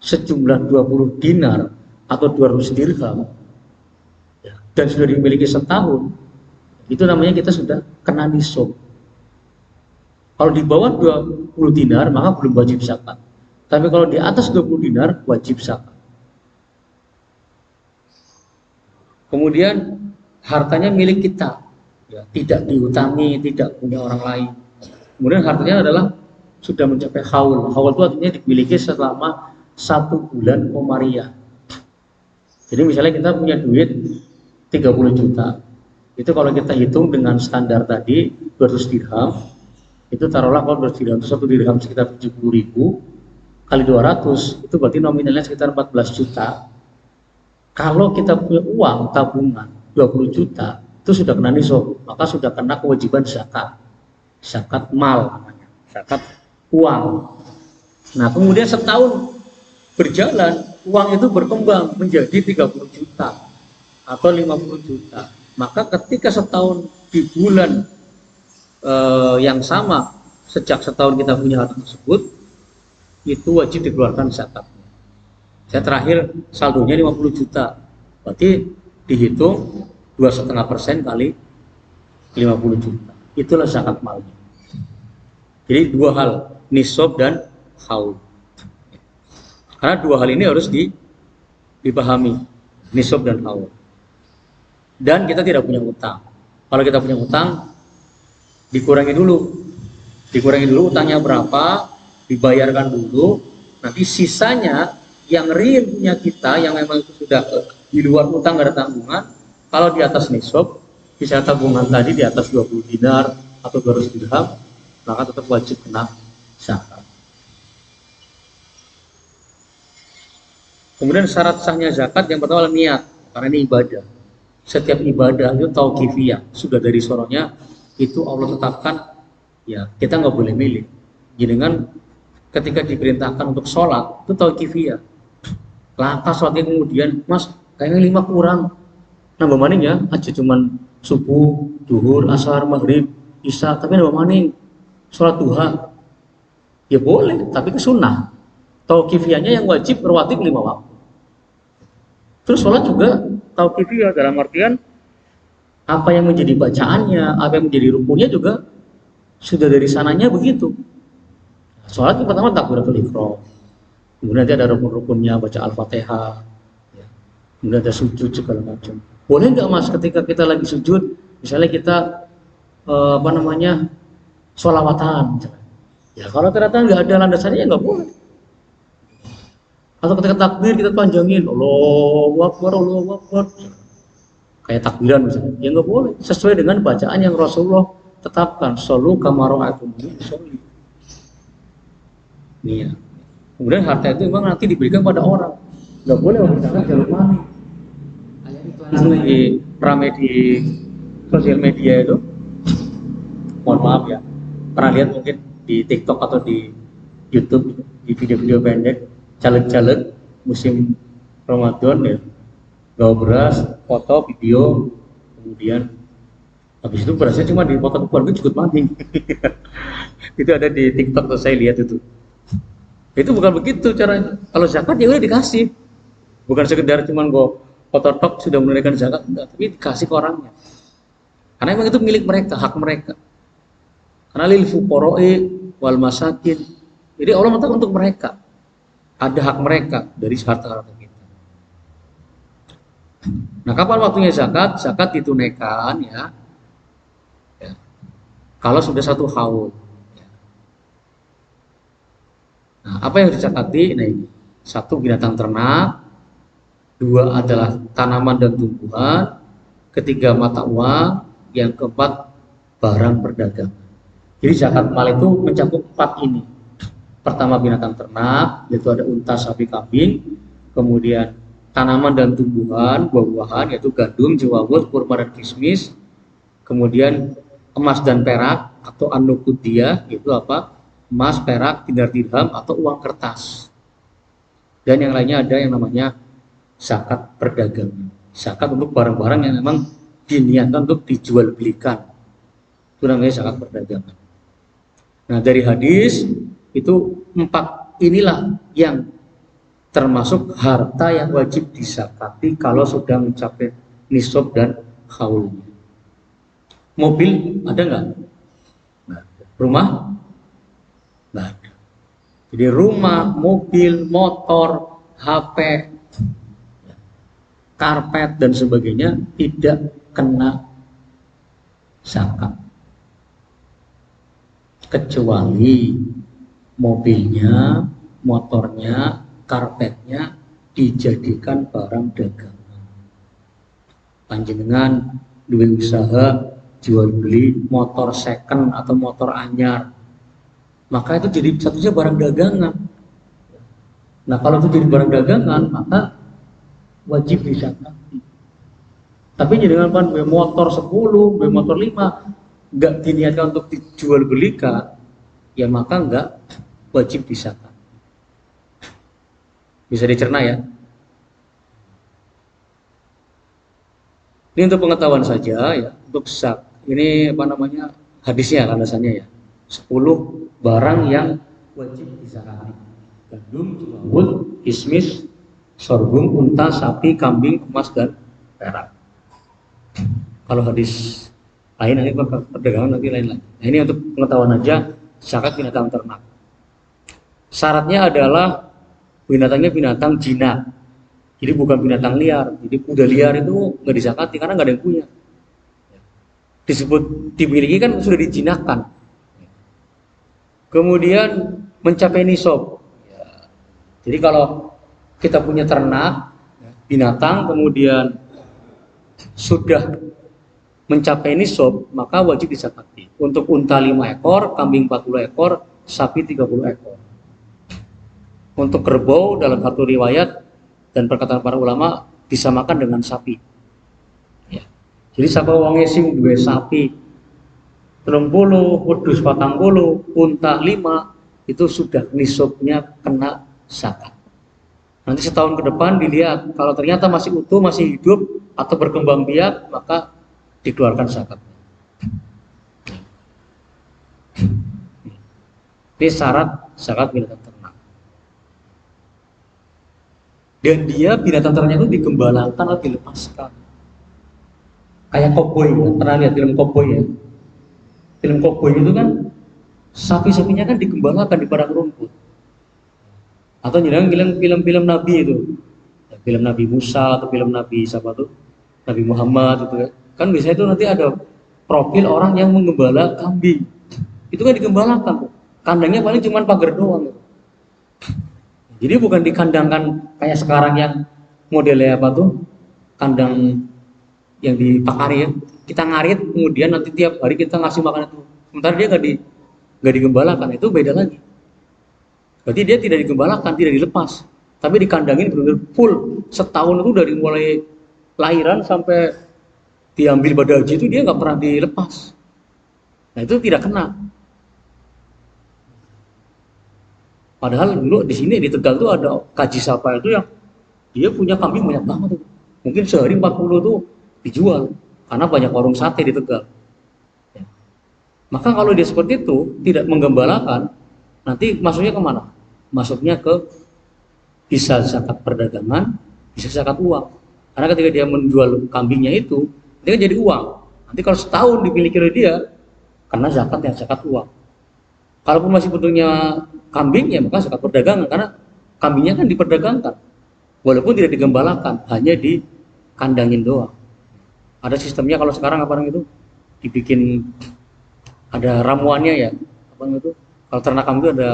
sejumlah 20 dinar atau 200 dirham, ya, dan sudah dimiliki setahun, itu namanya kita sudah kena nisab. Kalau di bawah 20 dinar maka belum wajib zakat. Tapi kalau di atas 20 dinar wajib zakat. Kemudian hartanya milik kita, ya, tidak dihutangi, tidak punya orang lain. Kemudian hartanya adalah sudah mencapai haul. Haul itu artinya dimiliki selama 1 bulan komariah. Jadi misalnya kita punya duit 30 juta. Itu kalau kita hitung dengan standar tadi 200 dirham, itu taruhlah kalau 200 dirham itu 1 dirham sekitar 70.000 kali 200, itu berarti nominalnya sekitar 14 juta. Kalau kita punya uang tabungan 20 juta, itu sudah kena nisab, maka sudah kena kewajiban zakat. Zakat mal namanya, zakat uang. Nah, kemudian setahun berjalan, uang itu berkembang menjadi 30 juta atau 50 juta. Maka ketika setahun di bulan yang sama, sejak setahun kita punya harta tersebut, itu wajib dikeluarkan zakatnya. Saya terakhir saldonya 50 juta, berarti dihitung 2,5% kali 50 juta. Itulah zakat malnya. Jadi dua hal, nisab dan haul. Karena dua hal ini harus dipahami, nisab dan haul. Dan kita tidak punya utang. Kalau kita punya utang, dikurangi dulu utangnya berapa, dibayarkan dulu. Nanti sisanya yang real punya kita, yang memang itu sudah di luar utang, gak ada tanggungan. Kalau di atas nisab, bisa tabungan tadi di atas 20 dinar atau 200 dirham, maka tetap wajib kena zakat. Kemudian syarat sahnya zakat yang pertama adalah niat, karena ini ibadah. Setiap ibadah itu tauqifiyah, sudah dari soronya itu Allah tetapkan, ya kita nggak boleh milih. Jadi kan ketika diperintahkan untuk sholat itu tauqifiyah. Lantas sholatnya kemudian, mas kayaknya 5 kurang, nambah maning ya, aja cuman subuh, duhur, asar, maghrib, isya, tapi nambah maning sholat duha, ya boleh, tapi ke sunnah. Tauqifiyahnya yang wajib rawatib 5 waktu. Terus sholat juga tauqifiyah dalam artian apa yang menjadi bacaannya, apa yang menjadi rukunnya juga sudah dari sananya begitu. Sholat yang pertama takbiratul ihram, kemudian nanti ada rukun-rukunnya, baca al-fatihah, ya. Kemudian ada sujud segala macam. Boleh nggak mas ketika kita lagi sujud, misalnya kita sholawatan, ya kalau ternyata nggak ada landasannya ya nggak boleh. Atau ketika takbir kita panjangin, Allahu Akbar, Allahu Akbar, kayak takbiran misalnya, ya nggak boleh. Sesuai dengan bacaan yang Rasulullah tetapkan, shollu kama ra'aitumuni usolli. Nih ya. Kemudian harta itu memang nanti diberikan pada orang, nggak boleh memberikan jalur money. Di rame di sosial media itu, mohon maaf ya, pernah lihat mungkin di TikTok atau di YouTube, di video-video pendek, caleg-caleg musim Ramadan ya, bawa beras, foto, video, kemudian habis itu berasnya cuma di foto keluarga cukup mati. Itu ada di TikTok tuh, saya lihat itu. Itu bukan begitu caranya. Kalau zakat ya udah dikasih, bukan sekedar cuma gue foto tok sudah menunaikan zakat, enggak, tapi dikasih ke orangnya. Karena memang itu milik mereka, hak mereka. Karena lil fuqara'i wal masakin. Jadi Allah minta untuk mereka. Ada hak mereka dari harta-harta kita. Nah, kapan waktunya zakat? Zakat ditunaikan ya. Kalau sudah 1 haul. Nah, apa yang dizakati? Nah ini, 1 binatang ternak, 2 adalah tanaman dan tumbuhan, 3 mata uang, yang keempat barang perdagangan. Jadi zakat mal itu mencakup 4 ini. Pertama binatang ternak, yaitu ada unta, sapi, kambing. Kemudian tanaman dan tumbuhan, buah-buahan, yaitu gandum, jawawut, kurma dan kismis. Kemudian emas dan perak atau an-nuqudiyah, itu apa? Emas, perak, dinar dirham atau uang kertas. Dan yang lainnya ada yang namanya zakat perdagangan. Zakat untuk barang-barang yang memang diniatkan untuk dijual belikan. Itu namanya zakat perdagangan. Nah, dari hadis itu 4 inilah yang termasuk harta yang wajib disakati kalau sudah mencapai nisab dan haulnya. Mobil ada nggak? Rumah? Nggak ada. Jadi rumah, mobil, motor, HP, karpet dan sebagainya tidak kena zakat, kecuali mobilnya, motornya, karpetnya dijadikan barang dagangan. Panjenengan duwe usaha jual beli motor second atau motor anyar, maka itu jadi satunya barang dagangan. Nah, kalau itu jadi barang dagangan, maka wajib dizakati. Tapi dengan motor 10, motor 5 nggak diniatkan untuk dijual belikan, ya maka nggak wajib dizakat. bisa dicerna ya. Ini untuk pengetahuan saja ya, untuk ini apa namanya hadisnya landasannya ya. 10 barang yang wajib dizakati. Gandum, jawul, kismis, sorghum, unta, sapi, kambing, emas dan perak. Kalau hadis lain nanti perdagangan nanti lain lagi. Nah, ini untuk pengetahuan aja zakat binatang ternak. Syaratnya adalah binatangnya binatang jinak. Jadi bukan binatang liar. Jadi kuda liar itu nggak dizakati karena nggak ada yang punya. Disebut dimiliki kan sudah dijinakkan. Kemudian mencapai nisab. Jadi kalau kita punya ternak binatang kemudian sudah mencapai nisab maka wajib dizakati. Untuk unta 5 ekor, kambing 40 ekor, sapi 30 ekor. Untuk kerbau dalam satu riwayat dan perkataan para ulama disamakan dengan sapi. Ya. Jadi sapa wonge sing duwe sapi 30, wedhus 40, unta 5 itu sudah nisabnya kena zakat. Nanti setahun ke depan dilihat kalau ternyata masih utuh, masih hidup atau berkembang biak maka dikeluarkan zakat. Ini syarat zakat binatang ternak. Dan dia binatang ternak itu digembalakan atau dilepaskan. Kayak koboi, ya. Pernah lihat film koboi ya? Film koboi itu kan sapi-sapinya kan digembalakan di padang rumput. Atau jangan film-film Nabi itu, ya, film Nabi Musa atau film Nabi siapa tuh? Nabi Muhammad itu kan biasanya itu nanti ada profil orang yang menggembala kambing. Itu kan digembalakan, kandangnya paling cuma pagar doang. Jadi bukan dikandangkan kayak sekarang yang modelnya apa tuh, kandang yang dipakari ya, kita ngarit kemudian nanti tiap hari kita ngasih makan itu. Sementara dia nggak digembalakan, itu beda lagi. Berarti dia tidak digembalakan, tidak dilepas, tapi dikandangin benar-benar full setahun itu dari mulai lahiran sampai diambil pada haji itu dia nggak pernah dilepas. Nah itu tidak kena. Padahal dulu di sini di Tegal tuh ada Kaji Sapa itu yang dia punya kambing banyak banget itu. Mungkin sehari 40 tuh dijual karena banyak warung sate di Tegal. Ya. Maka kalau dia seperti itu tidak menggembalakan, nanti masuknya kemana? Masuknya ke bisa zakat perdagangan, bisa zakat uang. Karena ketika dia menjual kambingnya itu, dia jadi uang. Nanti kalau setahun dimiliki oleh dia, karena zakat yang zakat uang. Kalaupun masih bentuknya kambing, ya maka zakat perdagangan karena kambingnya kan diperdagangkan, walaupun tidak digembalakan, hanya dikandangin doang. Ada sistemnya kalau sekarang apa namanya itu, dibikin ada ramuannya ya, apa namanya itu? Kalau ternak kambing itu ada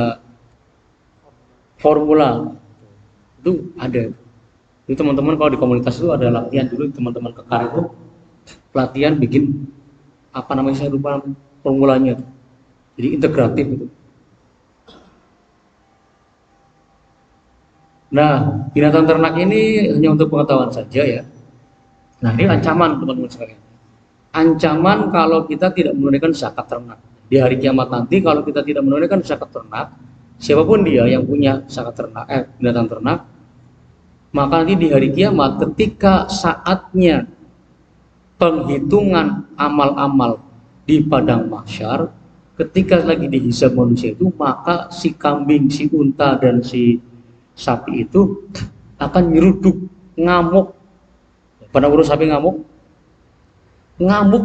formula, itu ada. Itu teman-teman kalau di komunitas itu ada latihan dulu, teman-teman kekar itu pelatihan bikin apa namanya saya lupa formulanya. Jadi integratif itu. Nah, binatang ternak ini hanya untuk pengetahuan saja ya. Nah, ini ancaman teman-teman sekalian. Ancaman kalau kita tidak menunaikan zakat ternak. Di hari kiamat nanti kalau kita tidak menunaikan zakat ternak, siapapun dia yang punya zakat ternak, binatang ternak, maka nanti di hari kiamat ketika saatnya penghitungan amal-amal di padang mahsyar, ketika lagi dihisab manusia itu, maka si kambing, si unta, dan si sapi itu akan nyeruduk, ngamuk. Pada urus sapi ngamuk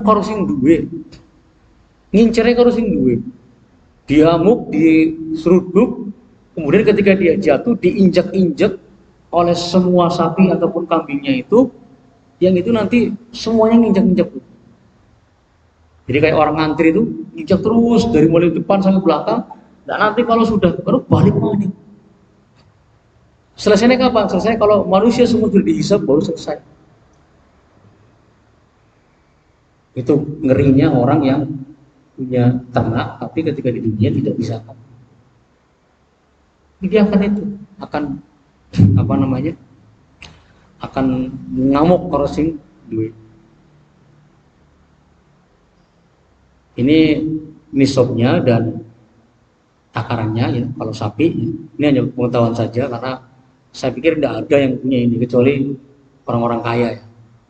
karo sing duwe, ngincernya karo sing duwe, diamuk, diseruduk, kemudian ketika dia jatuh diinjak-injak oleh semua sapi ataupun kambingnya itu, yang itu nanti semuanya nginjak-injak. Jadi kayak orang ngantri itu injak terus dari mulai depan sampai belakang. Dan nanti kalau sudah baru balik lagi. Selesainya kapan? Selesai kalau manusia semua sudah dihisab baru selesai. Itu ngerinya orang yang punya ternak tapi ketika di dunia tidak bisa. Dia akan apa namanya? Akan ngamuk crossing duit. Ini nisabnya dan takarannya ya. Kalau sapi ini hanya pengetahuan saja karena Saya pikir tidak ada yang punya ini kecuali orang-orang kaya ya.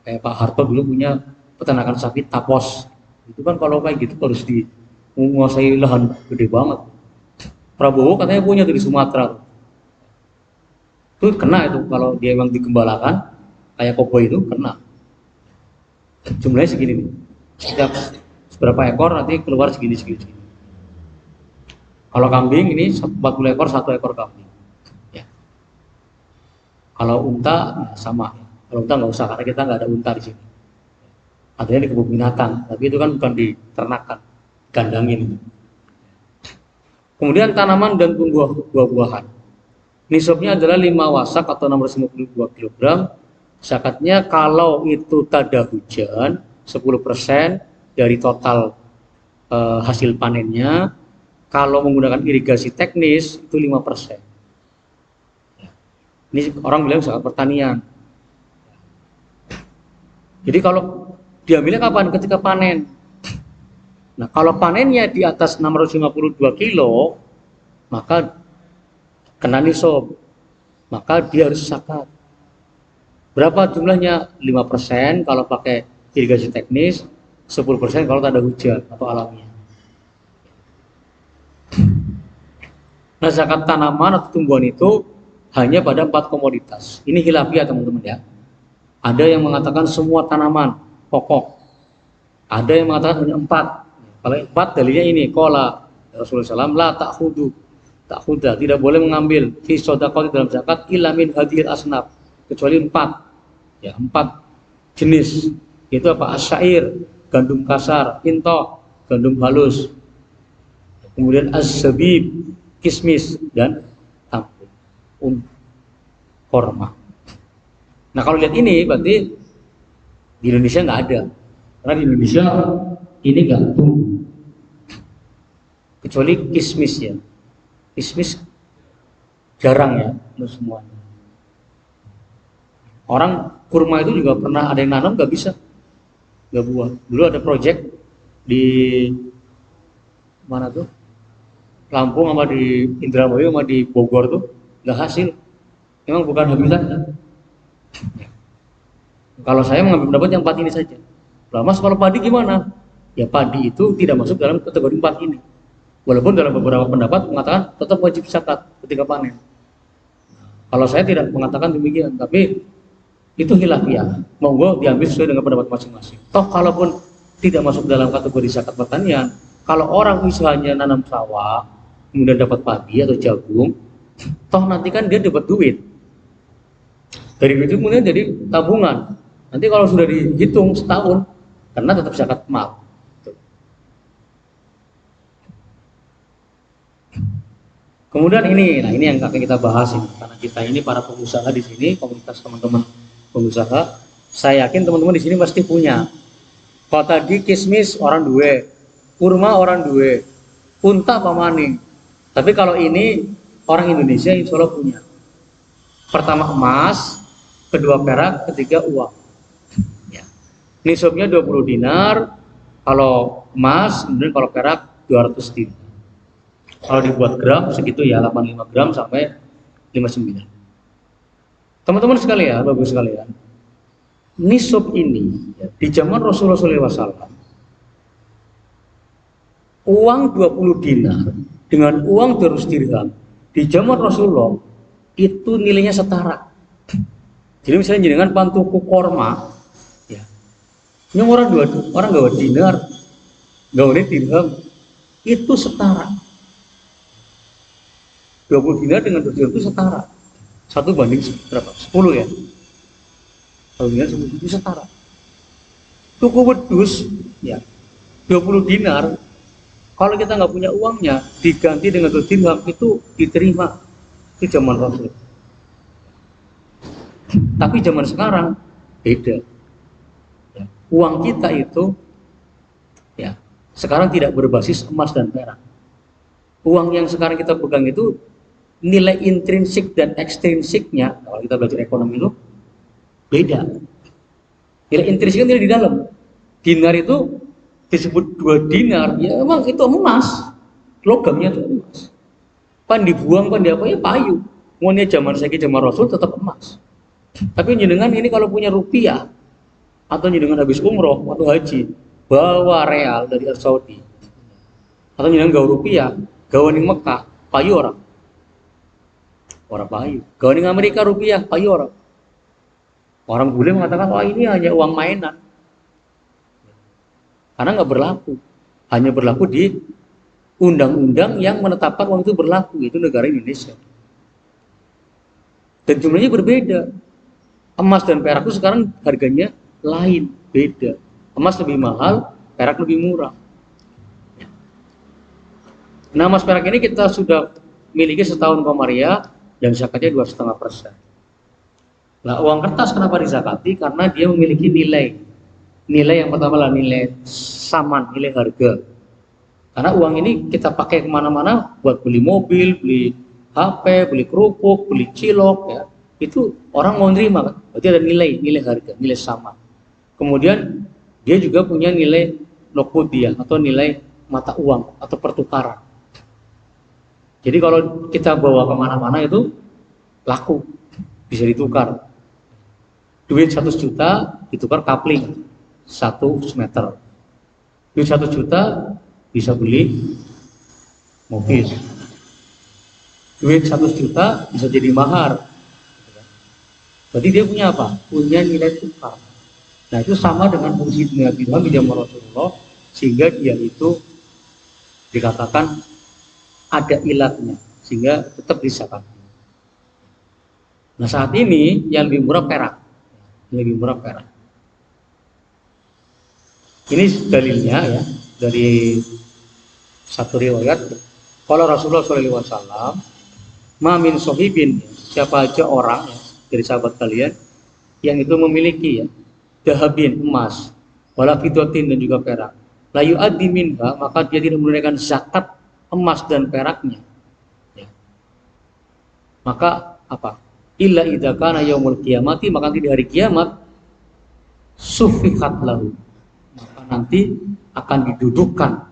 Kayak Pak Harto dulu punya peternakan sapi tapos. Itu kan kalau kayak gitu harus menguasai lahan gede banget. Prabowo katanya punya tuh di Sumatera. Itu kena itu kalau dia memang digembalakan kayak koboi itu kena. Jumlahnya segini nih. Setiap berapa ekor nanti keluar segini. Kalau kambing ini 40 ekor 1 ekor kambing. Ya. Kalau unta ya sama. Kalau unta nggak usah karena kita nggak ada unta di sini. Adanya di kebun binatang, tapi itu kan bukan diternakan, kandangin. Kemudian tanaman dan buah-buahan. Nisabnya adalah 5 wasak atau 652 kg. Zakatnya kalau itu tada hujan 10% dari total hasil panennya. Kalau menggunakan irigasi teknis itu 5%. Ini orang bilang zakat pertanian. Jadi kalau diambilnya kapan? Ketika panen. Nah, kalau panennya di atas 652 kilo, maka kena nisab. Maka dia harus zakat. Berapa jumlahnya? 5% kalau pakai irigasi teknis, 10% kalau tak ada hujan atau alamiah. Nah, zakat tanaman atau tumbuhan itu hanya pada 4 komoditas. Ini khilafiyah teman-teman ya. Ada yang mengatakan semua tanaman pokok. Ada yang mengatakan hanya 4. Kalau 4 dalilnya ini, qala Rasulullah SAW, la ta'khuda, tidak boleh mengambil fi shadaqah dalam zakat illa min hadhil asnaf, kecuali 4. Ya, 4 jenis. Itu apa? Asyair, gandum kasar, intoh, gandum halus. Kemudian az-zabib, kismis, dan tampu, korma. Nah, kalau lihat ini berarti di Indonesia nggak ada, karena di Indonesia ini nggak tumbuh, kecuali kismis ya. Kismis jarang ya, itu semuanya. Orang kurma itu juga pernah ada yang nanam nggak bisa, nggak buah. Dulu ada project di mana tuh? Lampung sama di Indramayu sama di Bogor tuh nggak hasil. Memang bukan habitatnya. Kalau saya mengambil pendapat yang 4 ini saja. Lah Mas, kalau padi gimana? Ya padi itu tidak masuk dalam kategori 4 ini. Walaupun dalam beberapa pendapat mengatakan tetap wajib zakat ketika panen. Kalau saya tidak mengatakan demikian, tapi itu khilafiyah. Monggo diambil sesuai dengan pendapat masing-masing. Toh kalaupun tidak masuk dalam kategori zakat pertanian, kalau orang usahanya nanam sawah, kemudian dapat padi atau jagung, toh nanti kan dia dapat duit. Dari itu kemudian jadi tabungan. Nanti kalau sudah dihitung setahun, karena tetap zakat mal. Kemudian ini yang akan kita bahas ini, karena kita ini para pengusaha di sini, komunitas teman-teman pengusaha, saya yakin teman-teman di sini pasti punya. Kalau tadi kismis orang dua, kurma orang dua, unta pamani. Tapi kalau ini orang Indonesia insya Allah punya. Pertama emas, kedua perak, ketiga uang. Ya. Nisabnya 20 dinar, kalau emas, kemudian kalau perak 200 dinar. Kalau dibuat gram segitu ya 85 gram sampai 59. Teman-teman sekalian, bagus sekalian. Nisab ini ya, di zaman Rasulullah SAW, uang 20 dinar dengan uang 200 dirham di zaman Rasulullah itu nilainya setara. Jadi misalnya dengan pantuku korma, ya, yang orang gawe dinar, gawe dirham itu setara. 20 dinar dengan 200 itu setara. 1 banding berapa? 10 ya. 1 dinar 10 itu setara. Tuku wedhus ya 20 dinar. Kalau kita nggak punya uangnya diganti dengan 2 dirham itu diterima. Itu zaman Rasul. Tapi zaman sekarang beda. Ya, uang kita itu ya sekarang tidak berbasis emas dan perak. Uang yang sekarang kita pegang itu nilai intrinsik dan ekstrinsiknya, kalau kita belajar ekonomi itu beda. Nilai intrinsik kan nilai di dalam. Dinar itu disebut 2 dinar, ya emang itu emas, logamnya itu emas. Pan dibuang, pan diapa ya payu, Maunya zaman saiki zaman Rasul tetap emas. Tapi jenengan ini kalau punya rupiah atau jenengan habis umroh atau haji, bawa real dari Arab Saudi. Atau jenengan gawe rupiah, gawe ning Mekah, payu orang. Orang payu. Gawe ning Amerika rupiah, payu orang. Orang boleh mengatakan, wah ini hanya uang mainan. Karena nggak berlaku. Hanya berlaku di undang-undang yang menetapkan uang itu berlaku, itu negara Indonesia. Dan jumlahnya berbeda. Emas dan perak itu sekarang harganya lain, beda. Emas lebih mahal, perak lebih murah. Nah, emas perak ini kita sudah miliki setahun Komariah dan zakatnya 2,5%. Nah, uang kertas kenapa dizakati? Karena dia memiliki nilai. Nilai yang pertama adalah nilai saman, nilai harga. Karena uang ini kita pakai kemana-mana buat beli mobil, beli HP, beli kerupuk, beli cilok, ya. Itu orang mau nerima kan? Berarti ada nilai harga, nilai saman. Kemudian dia juga punya nilai nokudiyah atau nilai mata uang atau pertukaran. Jadi kalau kita bawa kemana-mana itu laku, bisa ditukar. Duit 100 juta ditukar kapling 1 meter. Duit 1 juta bisa beli mobil. Duit 100 juta bisa jadi mahar. Berarti dia punya apa? Punya nilai tukar. Nah itu sama dengan fungsi nilai dirham di zaman Rasulullah, sehingga dia itu dikatakan ada ilatnya, sehingga tetap disakati. Nah saat ini yang lebih murah perak, lebih murah perak. Ini dalilnya ya dari satu riwayat. Kalau Rasulullah SAW, ma min sohibin, siapa aja orang ya, dari sahabat kalian yang itu memiliki ya dahabin emas, wala fidotin dan juga perak, layu adi minha, maka dia tidak menunaikan zakat emas dan peraknya. Ya. Maka apa? Illa idza kana yaumul qiyamati, maka nanti di hari kiamat sufihat lahu, maka nanti akan didudukkan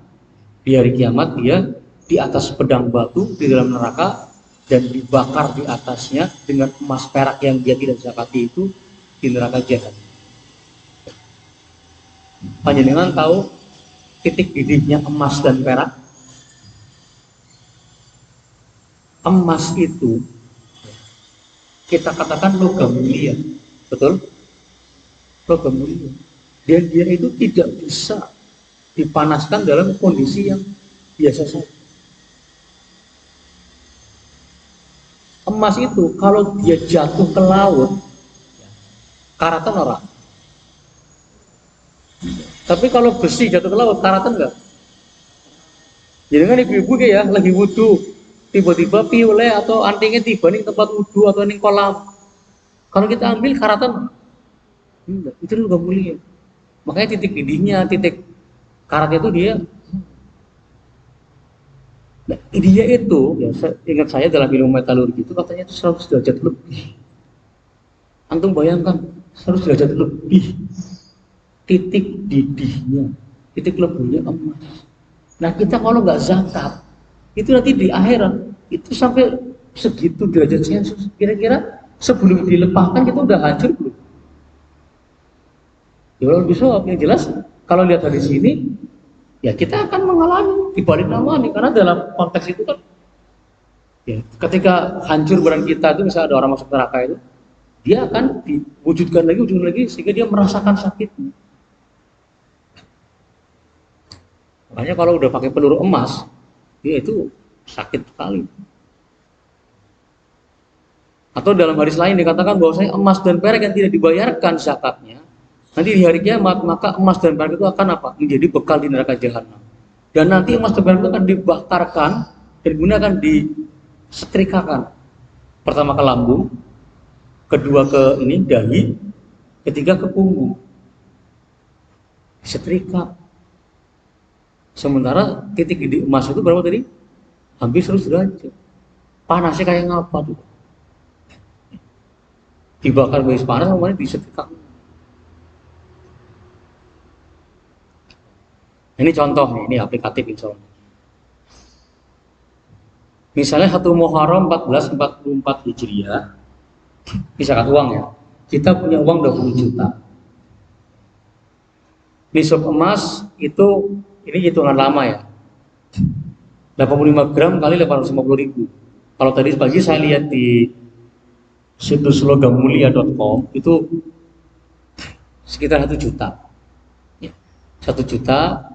di hari kiamat dia di atas pedang batu di dalam neraka dan dibakar di atasnya dengan emas perak yang dia tidak zakati itu di neraka jahanam. Panjenengan tahu titik didihnya emas dan perak? Emas itu kita katakan logam mulia, betul? Logam mulia. Dan dia itu tidak bisa dipanaskan dalam kondisi yang biasa saja. Emas itu kalau dia jatuh ke laut, karatan orang. Tapi kalau besi jatuh ke laut, karatan enggak? Jadi kan ibu-ibu ya lagi wudhu, tiba-tiba piule atau antingnya tiba nih tempat wudhu atau nih kolam. Kalau kita ambil karatan, enggak, itu logam mulia. Makanya titik didihnya, titik karatnya itu dia. Nah, dia itu, ya, ingat saya dalam ilmu metalurgi itu katanya itu 100 derajat lebih. Antum bayangkan 100 derajat lebih titik didihnya, titik lebuhnya emas. Nah kita kalau nggak zakat, itu nanti di akhirat itu sampai segitu derajat Celcius. Kira-kira sebelum dilepaskan kita udah hancur belum? Ya kalau bisa, yang jelas kalau lihat dari sini, ya kita akan mengalami dibalik nama nih, karena dalam konteks itu kan ya, ketika hancur badan kita itu, misalnya ada orang masuk neraka itu, dia akan diwujudkan lagi, sehingga dia merasakan sakitnya. Makanya kalau udah pakai peluru emas, dia itu sakit sekali. Atau dalam hadis lain dikatakan bahwasanya emas dan perak yang tidak dibayarkan zakatnya, nanti di hari kiamat, maka emas dan perak itu akan apa? Menjadi bekal di neraka jahanam. Dan nanti emas dan perak itu akan dibakarkan dan kemudian akan disetrikakan. Pertama ke lambung, kedua ke ini dahi, ketiga ke punggung. Setrika. Sementara titik di emas itu berapa tadi? Hampir 100 derajat. Panasnya kayak ngapa tuh? Dibakar bebas panas, kemudian disetrika. Ini contoh nih, ini aplikatif insya Allah. Misalnya 1 Muharram 1444 Hijriah, misalkan uang ya, kita punya uang 20 juta. Nisab emas itu, ini hitungan lama ya, 85 gram kali 850.000. Kalau tadi pagi saya lihat di situs logamulia.com itu sekitar 1 juta. 1 juta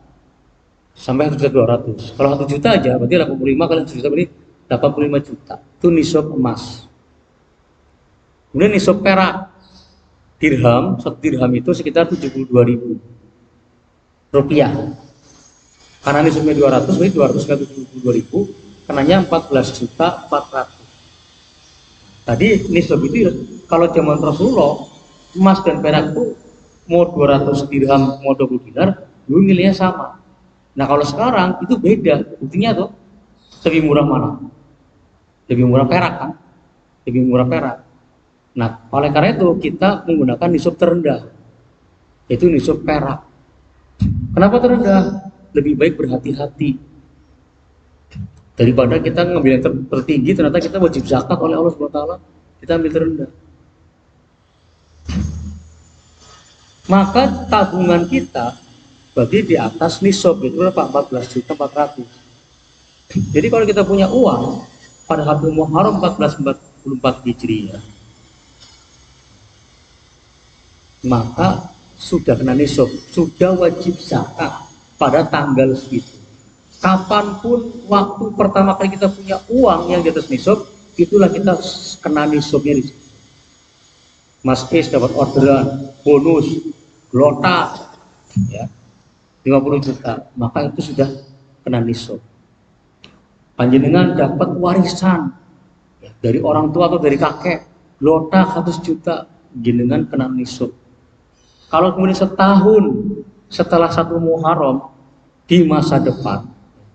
sampai 1.200.000. Kalau 1 juta aja berarti 85 kali 1 juta berarti 85 juta. Itu nisab emas. Kemudian nisab perak, dirham, 1 dirham itu sekitar 72.000 rupiah. Karena nisabnya 200 berarti 200 kali 72.000 kenanya 14.400.000. Tadi nisab itu kalau zaman Rasulullah emas dan perak itu mau 200 dirham mau 20 dinar dulu nilainya sama. Nah kalau sekarang itu beda, buktinya tuh lebih murah mana? Lebih murah perak kan? Lebih murah perak. Nah oleh karena itu kita menggunakan nisab terendah, yaitu nisab perak. Kenapa terendah? Lebih baik berhati-hati daripada kita ngambil yang tertinggi ternyata kita wajib zakat oleh Allah SWT, kita ambil terendah. Maka tabungan kita berarti di atas nisab, itu berapa? 14.400.000. Jadi kalau kita punya uang pada 1 Muharram 1444 Hijriah, maka sudah kena nisab, sudah wajib zakat pada tanggal segitu. Kapanpun waktu pertama kali kita punya uang yang di atas nisab, itulah kita kena nisabnya di situ. Mas Is dapat orderan, bonus, glota, ya, 50 juta, maka itu sudah kena nisab. Panjenengan dapat warisan ya, dari orang tua atau dari kakek, glota 100 juta, jenengan kena nisab. Kalau kemudian setahun setelah 1 Muharram di masa depan,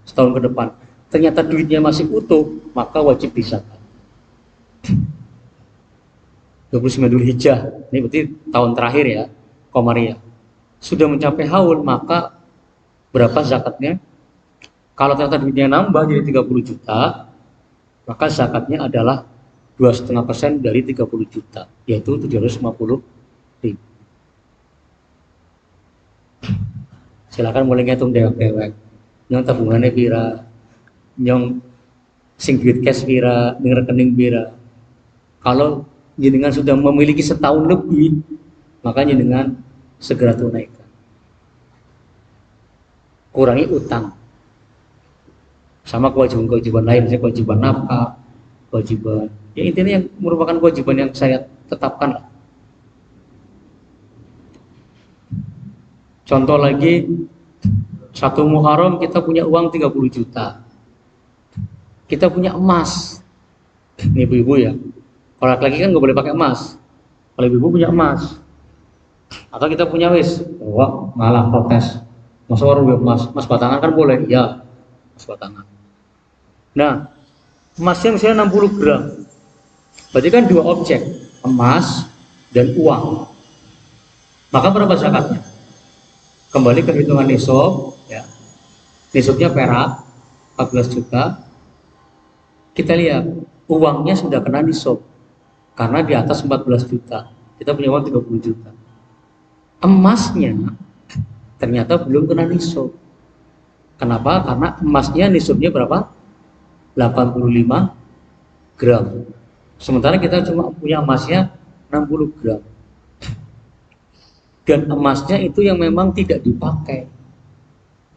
setahun ke depan, ternyata duitnya masih utuh, maka wajib dizakat. 29 Dzulhijjah, ini berarti tahun terakhir ya, Komariah. Sudah mencapai haul, maka berapa zakatnya? Kalau ternyata duitnya nambah jadi 30 juta, maka zakatnya adalah 2,5% dari 30 juta, yaitu 750.000. Silakan mulai ngitung dewek-dewek. Yang tabungannya pira, yang sing duit cash pira, yang rekening pira. Kalau jenengan sudah memiliki setahun lebih, maka jenengan segera tunaikan. Kurangi utang. Sama kewajiban-kewajiban lain, misalnya kewajiban nafkah, kewajiban, ya intinya yang merupakan kewajiban yang saya tetapkan lah. Contoh lagi, 1 Muharram kita punya uang 30 juta. Kita punya emas. Ini ibu-ibu ya. Kalau laki-laki kan nggak boleh pakai emas. Kalau ibu-ibu punya emas. Atau kita punya wis, wah malah protes. Masa orang emas, emas batangan kan boleh? Ya, emas batangan. Nah, emasnya misalnya 60 gram. Berarti kan dua objek, emas dan uang. Maka berapa zakatnya? Kembali ke hitungan nisab, ya. Nisabnya perak 14 juta. Kita lihat uangnya sudah kena nisab karena di atas 14 juta. Kita punya uang 30 juta. Emasnya ternyata belum kena nisab. Kenapa? Karena emasnya nisabnya berapa? 85 gram. Sementara kita cuma punya emasnya 60 gram. Dan emasnya itu yang memang tidak dipakai.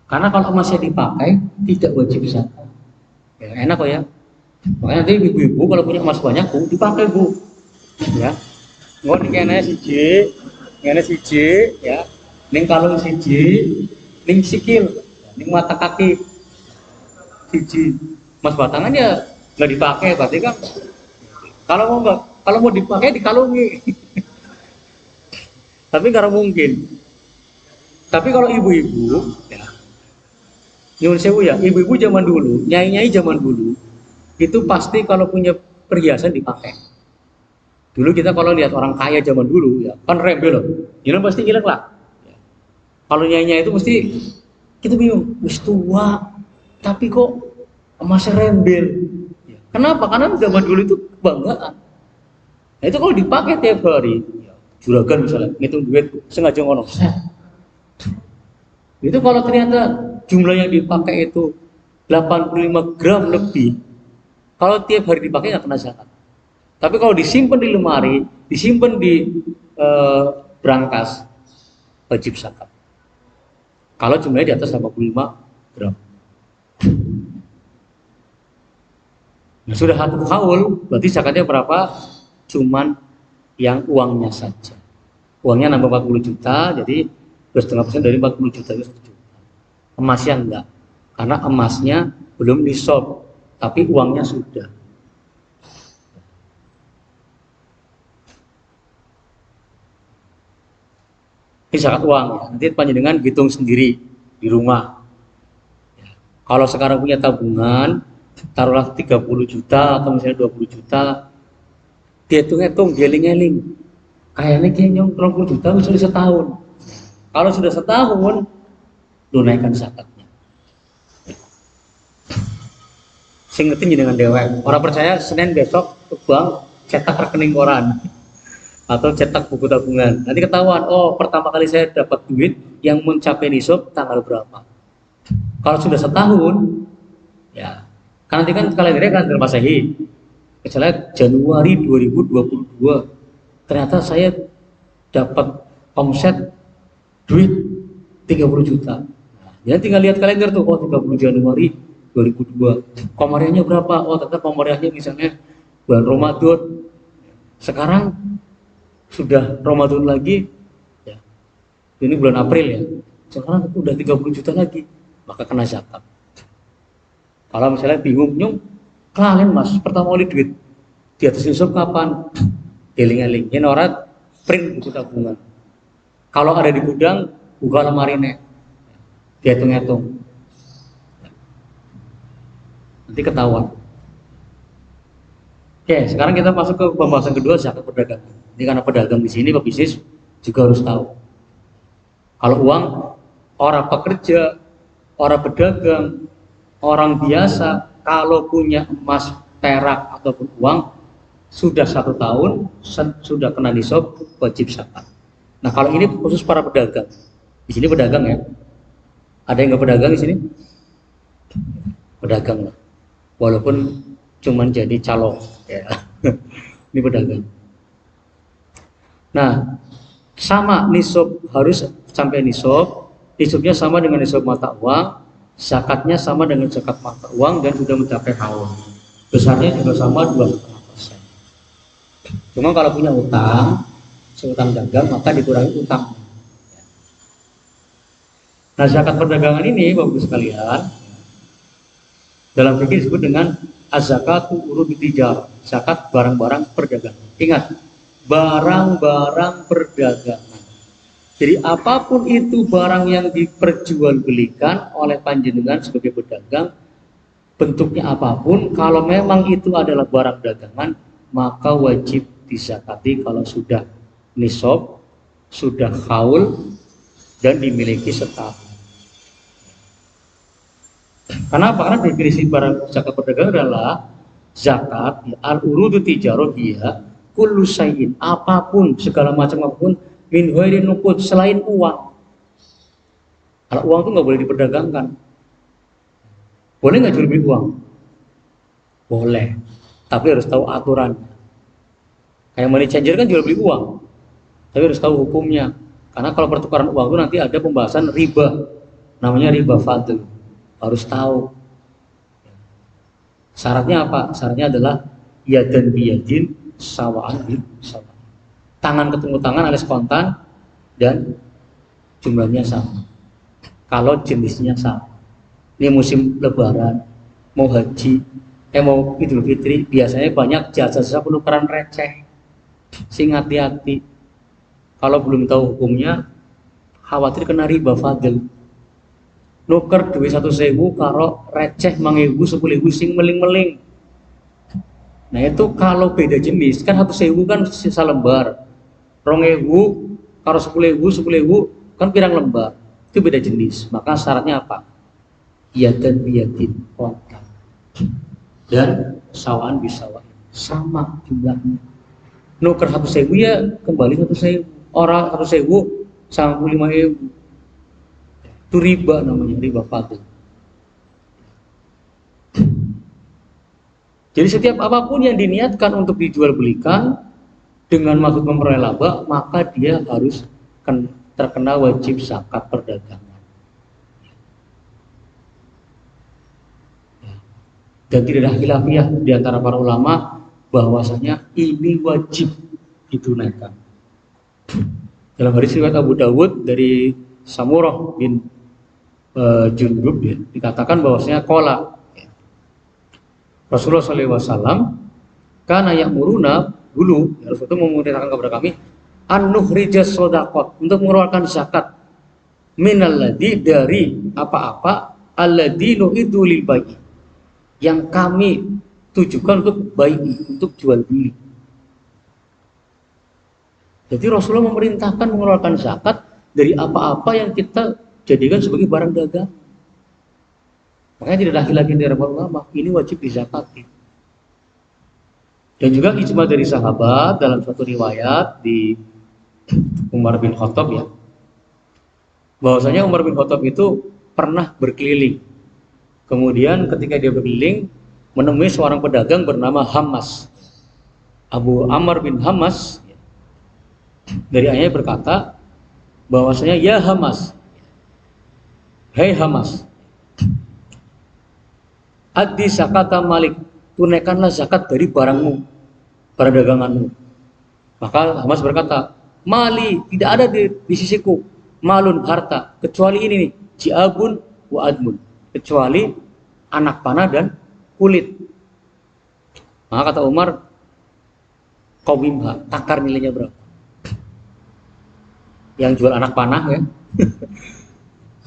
Karena kalau emasnya dipakai tidak wajib zakat. Ya, enak kok ya. Makanya nanti ibu-ibu kalau punya emas banyak, Bu, dipakai, Bu. Ya. Nggak dikene siji, ya. Ning kalung siji, ning sikil, ning mata kaki siji. Emas batangan ya nggak dipakai, berarti kan kalau mau dipakai dikalungi. Tapi nggak mungkin. Tapi kalau ibu-ibu, ya, nyuwun sewu ya, ibu-ibu zaman dulu, nyai-nyai zaman dulu, itu pasti kalau punya perhiasan dipakai. Dulu kita kalau lihat orang kaya zaman dulu, ya kan rembel loh, ini pasti hilang lah. Ya. Kalau nyai-nyai itu mesti kita bingung, wis tua, tapi kok emasnya rembel. Kenapa? Karena zaman dulu itu kebanggaan. Nah, itu kalau dipakai tiap hari, juragan misalnya ngitung duit sengaja ngono. Itu kalau ternyata jumlah yang dipakai itu 85 gram lebih, kalau tiap hari dipakai nggak kena zakat. Tapi kalau disimpan di lemari, disimpan di brankas, wajib zakat. Kalau jumlahnya di atas 85 gram. Nah, sudah satu haul, berarti zakatnya berapa? Cuman yang uangnya saja. Uangnya nambah 40 juta, jadi 2,5% dari 40 juta itu 1 juta. Emasnya enggak, karena emasnya belum nisab, tapi uangnya sudah. Ini zakat uang, ya. Nanti panjenengan hitung sendiri di rumah. Ya. Kalau sekarang punya tabungan, taruhlah 30 juta atau misalnya 20 juta, dihitung-hitung, geling-geling. Kayaknya nyong 30 juta misalnya setahun. Kalau sudah setahun, lunaikan zakatnya. Sing ngerti dengan dewek. Orang percaya Senin besok ke bank cetak rekening koran atau cetak buku tabungan. Nanti ketahuan, oh pertama kali saya dapat duit yang mencapai nisab tanggal berapa. Kalau sudah setahun, ya kan nanti kan kalendernya kan Masehi. Misalnya Januari 2022, ternyata saya dapat omset duit 30 juta. Nah, ya tinggal lihat kalender tuh, oh 30 Januari 2002. Komariahnya berapa? Oh ternyata komariahnya misalnya bulan Ramadan. Sekarang sudah Ramadan lagi, ya. Ini bulan April ya. Sekarang udah 30 juta lagi, maka kena zakat. Kalau misalnya bingung, nyung, kalian mas, pertama kali duit di atas nisab kapan? Eling-eling, ini orang print buku tabungan. Kalau ada di gudang, buka lemarinya, dihitung-hitung. Nanti ketahuan. Oke, sekarang kita masuk ke pembahasan kedua, zakat perdagangan. Ini karena pedagang di sini, pebisnis juga harus tahu. Kalau uang, orang pekerja, orang pedagang, orang biasa, kalau punya emas, perak ataupun uang, sudah 1 tahun, sudah kena nisab, wajib zakat. Nah kalau ini khusus para pedagang. Di sini pedagang ya. Ada yang nggak pedagang di sini? Pedagang lah. Walaupun cuman jadi calo. Ya. Ini pedagang. Nah, sama nisab, harus sampai nisab. Nisabnya sama dengan nisab mata uang. Zakatnya sama dengan zakat mata uang dan sudah mencapai haul. Besarnya juga sama 2,5%. Cuma kalau punya utang, seutang dagang, maka dikurangi utang. Nah, zakat perdagangan ini, bagus sekalian, dalam fikih disebut dengan az-zakatu urudut tijarah, zakat barang-barang perdagangan. Ingat, barang-barang perdagangan. Jadi apapun itu barang yang diperjualbelikan oleh panjenengan sebagai pedagang, bentuknya apapun, kalau memang itu adalah barang dagangan, maka wajib dizakati kalau sudah nisab, sudah haul, dan dimiliki setahun. Kenapa? Karena definisi barang zakat perdagangan adalah zakat al-urudu tijarah kullu syai'in, apapun, segala macam apapun, min ghairi nuqud, selain uang. Kalau uang itu nggak boleh diperdagangkan. Boleh nggak jual beli uang? Boleh, tapi harus tahu aturan. Kayak money changer kan jual beli uang, tapi harus tahu hukumnya. Karena kalau pertukaran uang itu nanti ada pembahasan riba, namanya riba fadl, harus tahu. Syaratnya apa? Syaratnya adalah yadan biyadin sawaan bil sawaan. Tangan ketemu tangan alias kontan dan jumlahnya sama. Kalau jenisnya sama. Ini musim lebaran, mau haji, mau Idul Fitri, biasanya banyak jasa-jasa penukaran receh. Sing hati-hati. Kalau belum tahu hukumnya, khawatir kena riba fadl. Nuker duit 1.000 karo receh 5.000, 10.000 sing meling-meling. Nah itu kalau beda jenis, kan 1.000 kan sisa lembar. 2.000 karo 10.000 kan pirang lembar, itu beda jenis. Maka syaratnya apa? Yadan biyadin kontan dan sawaan bisawa sama jumlahnya. Nuker 1.000 ya kembali 1.000, orang 1.000 sama 5.000. Itu riba namanya, riba fadl. Jadi setiap apapun yang diniatkan untuk dijual belikan dengan maksud memperoleh laba, maka dia harus terkena wajib zakat perdagangan. Dan tidak ada khilafiyah di antara para ulama bahwasanya ini wajib ditunaikan. Dalam hadis riwayat Abu Dawud dari Samurah bin Jundub ya, dikatakan bahwasanya qala Rasulullah SAW karena ya'muruna dulu Rasul itu memerintahkan kepada kami an-nukhrijas shadaqat, untuk mengeluarkan zakat minalladzi dari apa-apa alladzi nu'idu lil bai', yang kami tujukan untuk bai', untuk jual beli. Jadi Rasulullah memerintahkan mengeluarkan zakat dari apa-apa yang kita jadikan sebagai barang dagang. Makanya tidak ada khilaf dari para ulama, ini wajib dizakati. Dan juga ijma dari sahabat dalam suatu riwayat di Umar bin Khattab ya, bahwasanya Umar bin Khattab itu pernah berkeliling. Kemudian ketika dia berkeliling menemui seorang pedagang bernama Hammas. Abu Amr bin Hammas dari ayahnya berkata bahwasanya ya Hammas, hei Hammas, addi zakata malik, tunaikanlah zakat dari barangmu, barang daganganmu. Maka Hamas berkata, mali, tidak ada di sisiku malun, harta, kecuali ini nih, ji'abun wa admun, kecuali anak panah dan kulit. Maka kata Umar, qawimha, takar nilainya berapa? Yang jual anak panah ya,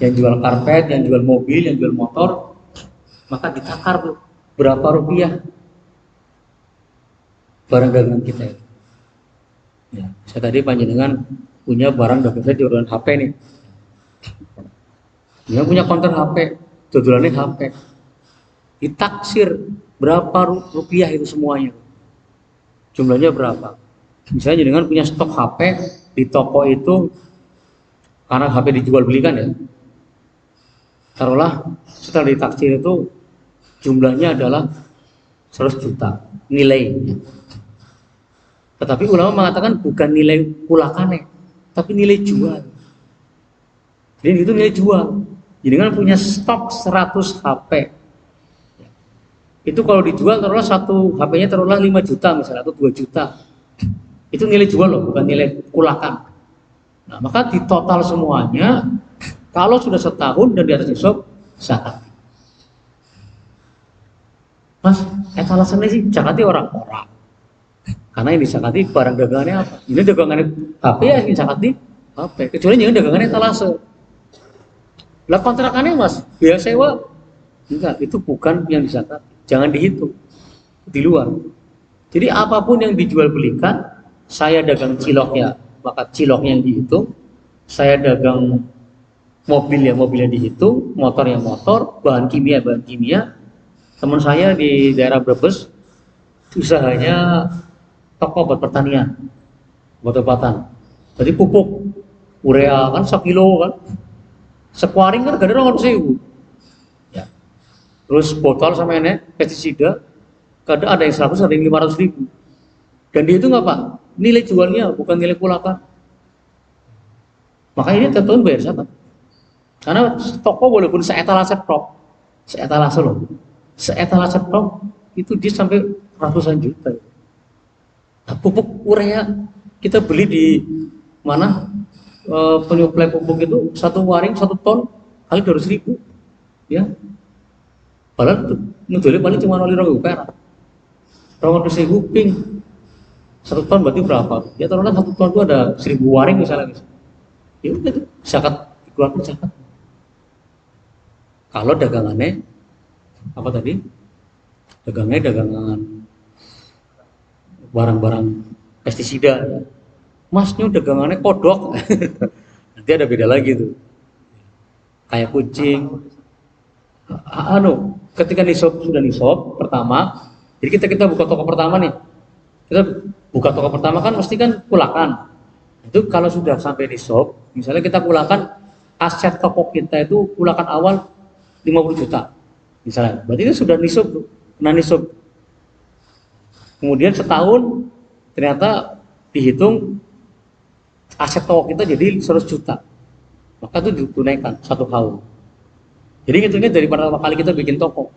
yang jual karpet, yang jual mobil, yang jual motor, maka ditakar tuh berapa rupiah barang dagangan kita itu. Ya, saya tadi panjenengan punya barang dagangan saya jualan HP nih. Dia punya konter HP, jualannya HP. Ditaksir berapa rupiah itu semuanya. Jumlahnya berapa? Misalnya jenengan punya stok HP di toko itu, karena HP dijual belikan ya. Taruhlah setelah ditaksir itu jumlahnya adalah 100 juta nilainya. Tetapi ulama mengatakan bukan nilai kulakannya, tapi nilai jual. Jadi itu nilai jual. Jadi kan punya stok 100 HP. Itu kalau dijual taruhlah satu HP-nya taruhlah 5 juta misalnya atau 2 juta. Itu nilai jual loh, bukan nilai kulakan. Nah, maka di total semuanya kalau sudah setahun dan di atas nisab zakat. Mas, etalasannya sih zakati orang-orang. Karena yang disakati barang dagangannya apa? Ini dagangannya HP ya, yang zakati HP. Kecuali jangan dagangannya etalase. Lah kontrakannya Mas, biaya sewa. Enggak, itu bukan yang disakati. Jangan dihitung. Di luar. Jadi apapun yang dijual belikan, saya dagang ciloknya, maka ciloknya yang dihitung. Saya dagang mobil ya, mobilnya dihitung, motor ya motor, bahan kimia. Teman saya di daerah Brebes usahanya toko buat pertanian, buat obatan. Jadi pupuk urea kan 1 kilo kan, sekuaring kan gak ada 200.000. Ya. Terus botol sama ini pestisida, kadang ada yang 100, ada yang 500.000. Dan dihitung apa? Nilai jualnya bukan nilai kulakan. Maka ini tentu bayar zakat. Karena toko walaupun seetalase prop, seetalase loh. Seetalase prop itu dia sampai ratusan juta. Nah, pupuk urea kita beli di mana penyuplai pupuk itu 1 waring 1 ton kali 200.000 ya. Padahal ngedolnya paling cuma 2.000 perak. 200.000 ping 1 ton berarti berapa? Ya taruhlah 1 ton itu ada 1.000 waring misalnya. Ya udah tuh zakat dikeluarkan zakat. Kalau dagangannya apa tadi? Dagangan barang-barang pestisida. Ya. Masnya dagangannya kodok. Nanti ada beda lagi tuh. Kayak kucing. Ketika nisab sudah nisab pertama, Jadi kita buka toko pertama nih, kita buka toko pertama kan mesti kan kulakan. Itu kalau sudah sampai nisab, misalnya kita kulakan aset toko kita itu kulakan awal 50 juta misalnya, berarti itu sudah nisab, kena nisab. Kemudian setahun ternyata dihitung aset toko kita jadi 100 juta, maka itu ditunaikan 1 haul. Jadi hitungnya dari pertama kali kita bikin toko.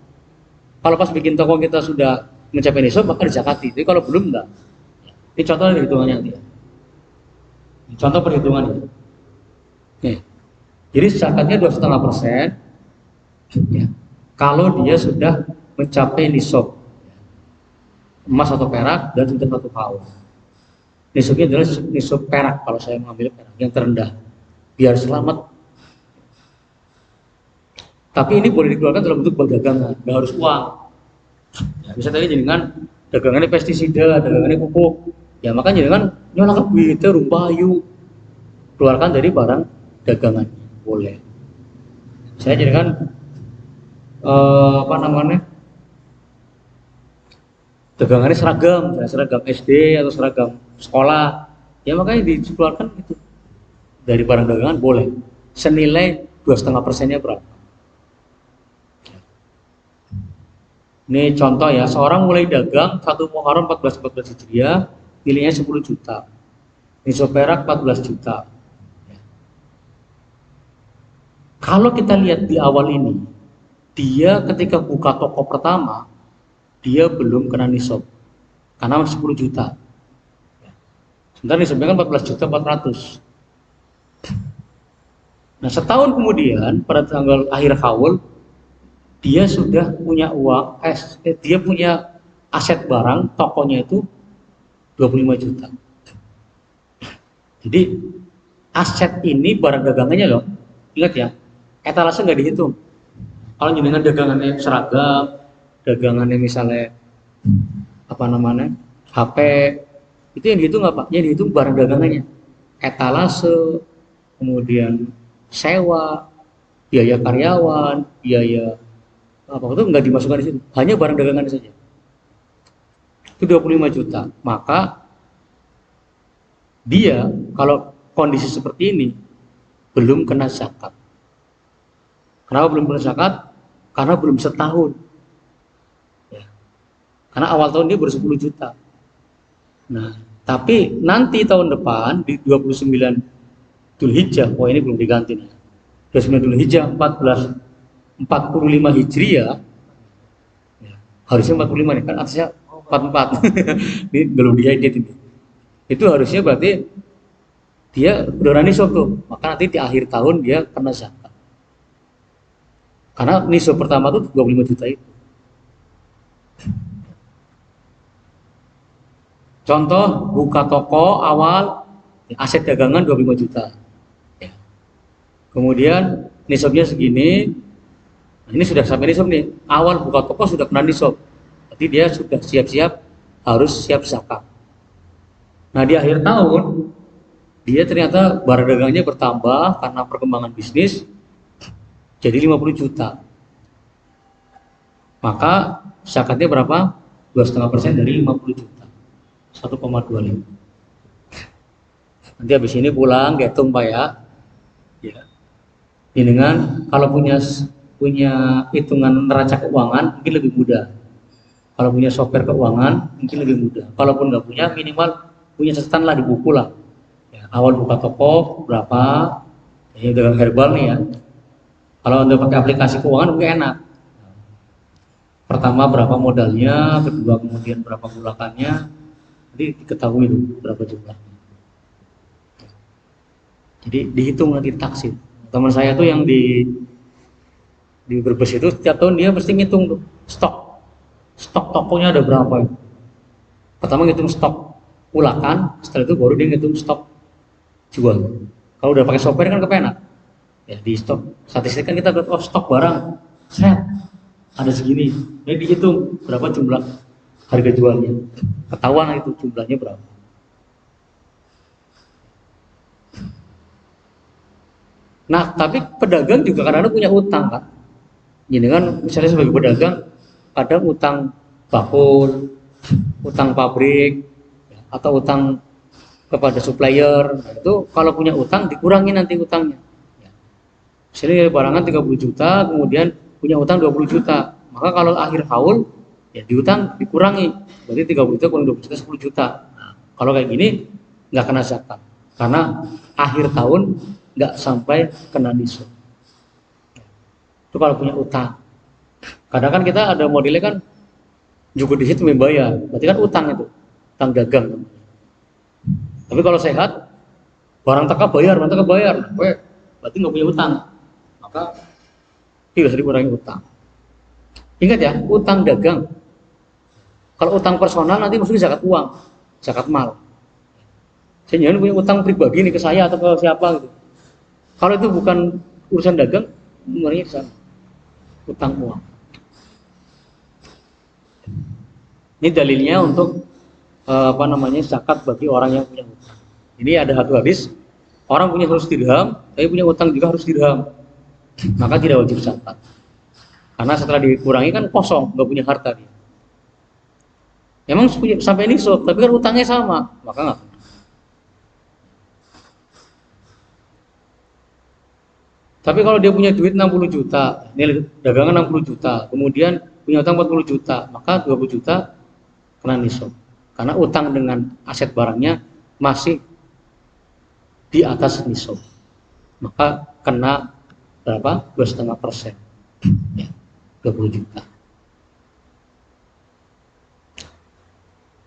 Kalau pas bikin toko kita sudah mencapai nisab, maka dizakati. Jadi kalau belum enggak. Ini contoh hitungannya nanti. Contoh perhitungannya. Nih. Jadi zakatnya 2,5%. Ya. Kalau dia sudah mencapai nisab emas atau perak dan sudah 1 haul. Nisabnya adalah nisab perak kalau saya mengambil perak yang terendah. Biar selamat. Tapi ini boleh dikeluarkan dalam bentuk dagangan, nggak harus uang. Ya, bisa tadi jenengan dagangannya pestisida, dagangannya pupuk. Ya maka jenengan nyolak duit, rumpayu, keluarkan dari barang dagangan, boleh. Saya jenengan dagangannya seragam SD atau seragam sekolah. Ya makanya dikeluarkan itu dari barang dagangan boleh. Senilai 2,5%-nya berapa? Ini contoh ya, seorang mulai dagang 1 Muharram 1414 Hijriah, nilainya 10 juta. Nisab perak 14 juta. Kalau kita lihat di awal ini, dia ketika buka toko pertama, dia belum kena nisab. Karena 10 juta. Sebentar nisabnya kan 14 juta 400. Nah, setahun kemudian pada tanggal akhir haul dia sudah punya uang, dia punya aset barang, tokonya itu 25 juta. Jadi aset ini barang dagangannya loh, ingat ya, etalase nggak dihitung. Kalau jenengan dagangannya seragam, dagangannya misalnya HP, itu yang dihitung apa? Yang dihitung barang dagangannya, etalase, kemudian sewa, biaya karyawan, biaya apa itu nggak dimasukkan di situ, hanya barang dagangan saja. Itu 25 juta. Maka dia kalau kondisi seperti ini belum kena zakat. Kenapa belum kena zakat? Karena belum setahun. Ya. Karena awal tahun dia baru 10 juta. Nah, tapi nanti tahun depan di 29 Dzulhijjah, ini belum diganti nih. 29 Dzulhijjah 45 Hijriah, ya, harusnya 45 nih kan atasnya 44. Ini belum diedit ini. Itu harusnya berarti dia udah nisab tuh, maka nanti di akhir tahun dia kena zakat. Karena nisab pertama tuh 25 juta itu. Contoh buka toko awal aset dagangan 25 juta. Ya. Kemudian nisabnya segini. Ini sudah sampai nisab nih, awal buka toko sudah kena nisab, berarti dia sudah siap-siap harus siap zakat. Nah di akhir tahun dia ternyata barang dagangnya bertambah karena perkembangan bisnis jadi 50 juta, maka zakatnya berapa? 2,5% dari 50 juta, 1,25. Nanti habis ini pulang hitung Pak ya. Ini dengan kalau punya hitungan neraca keuangan mungkin lebih mudah. Kalau punya software keuangan mungkin lebih mudah. Kalaupun nggak punya, minimal punya catatan lah di buku lah. Ya, awal buka toko berapa? Ini dagang herbal nih ya. Kalau Anda pakai aplikasi keuangan mungkin enak. Pertama berapa modalnya, kedua kemudian berapa bulakannya, jadi diketahui dulu berapa jumlahnya. Jadi dihitung lagi taksir. Teman saya tuh yang di Brebes itu setiap tahun dia mesti ngitung tuh stok tokonya ada berapa. Pertama ngitung stok ulakan, setelah itu baru dia ngitung stok jual. Kalau udah pakai software kan kepenak ya, di stok statistik kan kita lihat stok barang ada segini, jadi dihitung berapa jumlah harga jualnya, ketahuan itu jumlahnya berapa. Nah tapi pedagang juga kadang-kadang punya utang kan. Jadi kan misalnya sebagai pedagang kadang utang bakul, utang pabrik, atau utang kepada supplier. Nah, itu kalau punya utang dikurangi nanti utangnya. Misalnya barangan 30 juta, kemudian punya utang 20 juta. Maka kalau akhir haul, ya diutang dikurangi. Berarti 30 juta kurang 20 juta, 10 juta. Nah, kalau kayak gini, nggak kena zakat. Karena akhir tahun nggak sampai kena nisab. Itu kalau punya utang. Kadang kan kita ada modelnya kan juga di situ membayar. Berarti kan utang itu. Utang dagang. Tapi kalau sehat, barang teka bayar, berarti nggak punya utang. Maka tidak usah dikurangi utang. Ingat ya, utang dagang. Kalau utang personal nanti mesti zakat uang, zakat mal. Saya jangan punya utang pribadi nih ke saya atau ke siapa gitu. Kalau itu bukan urusan dagang, mengurangi ke sana. Utang uang. Ini dalilnya untuk zakat bagi orang yang punya utang. Ini ada satu hadis, orang punya 100 dirham, tapi punya utang juga harus dirham, maka tidak wajib zakat. Karena setelah dikurangi kan kosong, nggak punya harta dia. Emang sampai nisab, tapi kan utangnya sama, maka nggak. Tapi kalau dia punya duit 60 juta, ini dagangan 60 juta, kemudian punya utang 40 juta, maka 20 juta kena nisab. Karena utang dengan aset barangnya masih di atas nisab, maka kena berapa? 2,5%, ya, 20 juta.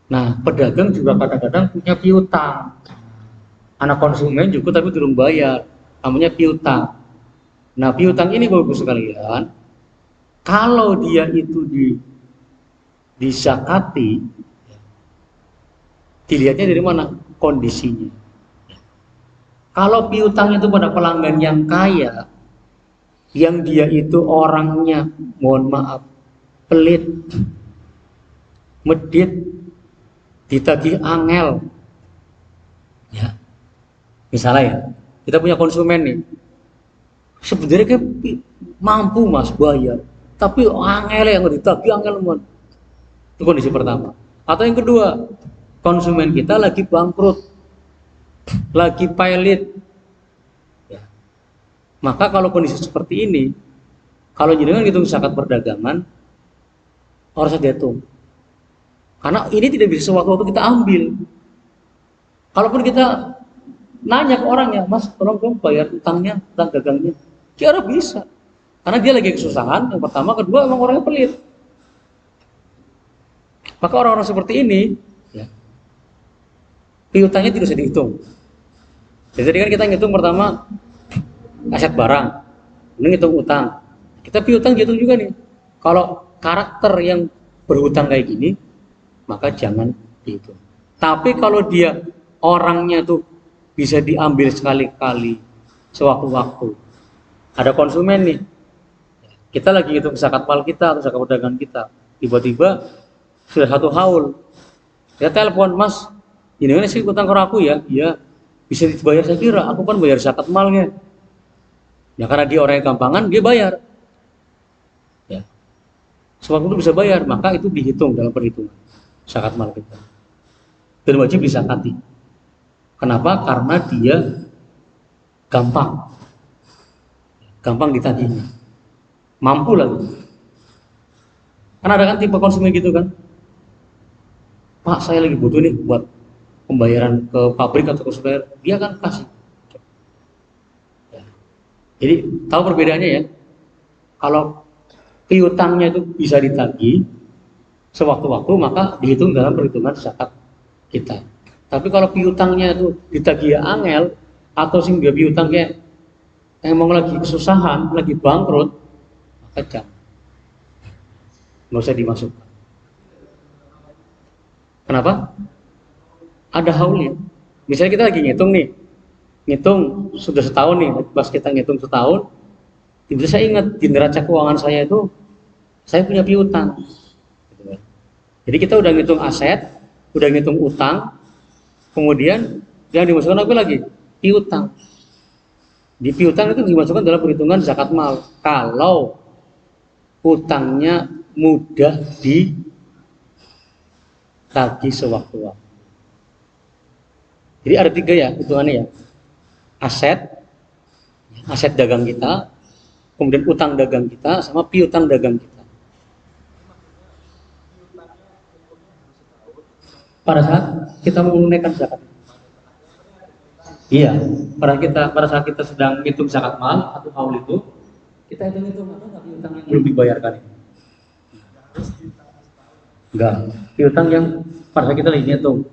Nah, pedagang juga kadang-kadang punya piutang. Anak konsumen juga tapi belum bayar, namanya piutang. Nah, piutang ini bagus sekalian. Kalau dia itu disakati, dilihatnya dari mana? Kondisinya. Kalau piutang itu pada pelanggan yang kaya, yang dia itu orangnya, mohon maaf, pelit, medit, ditagih angel. Ya. Misalnya ya, kita punya konsumen nih. Sebenarnya mampu mas bayar, tapi angel yang ditagih angel man. Itu kondisi pertama. Atau yang kedua, konsumen kita lagi bangkrut, lagi pailit, ya. Maka kalau kondisi seperti ini, kalau jenengan hitung zakat perdagangan, harus dihitung. Karena ini tidak bisa sewaktu-waktu kita ambil. Kalaupun kita nanya ke orang ya, mas, tolong dong bayar utangnya, utang dagangnya, kira bisa. Karena dia lagi kesusahan, yang pertama, kedua emang orangnya pelit. Maka orang-orang seperti ini, ya, piutangnya tidak bisa dihitung. Jadi kan kita ngitung pertama aset barang, ini ngitung utang. Kita piutang hitung juga nih. Kalau karakter yang berhutang kayak gini, maka jangan dihitung. Tapi kalau dia orangnya tuh bisa diambil sekali-kali, sewaktu-waktu. Ada konsumen nih, kita lagi hitung zakat mal kita atau zakat perdagangan kita, tiba-tiba sudah satu haul, dia telepon, mas, ini sih utang ke aku ya, iya, bisa dibayar. Saya kira aku kan bayar zakat malnya. Ya karena dia orang yang gampangan, dia bayar. Ya, sewaktu itu bisa bayar, maka itu dihitung dalam perhitungan zakat mal kita. Dan wajib disakati. Kenapa? Karena dia gampang ditagihnya, mampu lagi. Kan ada kan tipe konsumen gitu kan, Pak saya lagi butuh nih buat pembayaran ke pabrik atau ke supplier, dia kan kasih. Ya. Jadi tahu perbedaannya ya. Kalau piutangnya itu bisa ditagih sewaktu-waktu, maka dihitung dalam perhitungan zakat kita. Tapi kalau piutangnya itu ditagih angel, atau sehingga piutangnya emang lagi kesusahan, lagi bangkrut, maka jangan, nggak usah dimasukkan. Kenapa? Ada haulnya. Misalnya kita lagi ngitung sudah setahun nih, pas kita ngitung setahun, tiba-tiba saya ingat di neraca keuangan saya itu saya punya piutang. Jadi kita udah ngitung aset, udah ngitung utang, kemudian yang dimasukkan apa lagi? Piutang. Di piutang itu dimasukkan dalam perhitungan zakat mal. Kalau utangnya mudah tagih sewaktu-waktu. Jadi ada 3 ya hitungannya ya. Aset dagang kita, kemudian utang dagang kita, sama piutang dagang kita. Pada saat kita menunaikan zakat. Iya, pada saat kita sedang hitung zakat mal atau haul itu, kita hitung ada nggak piutang yang belum dibayarkan ini? Enggak, piutang yang pada saat kita lagi hitung.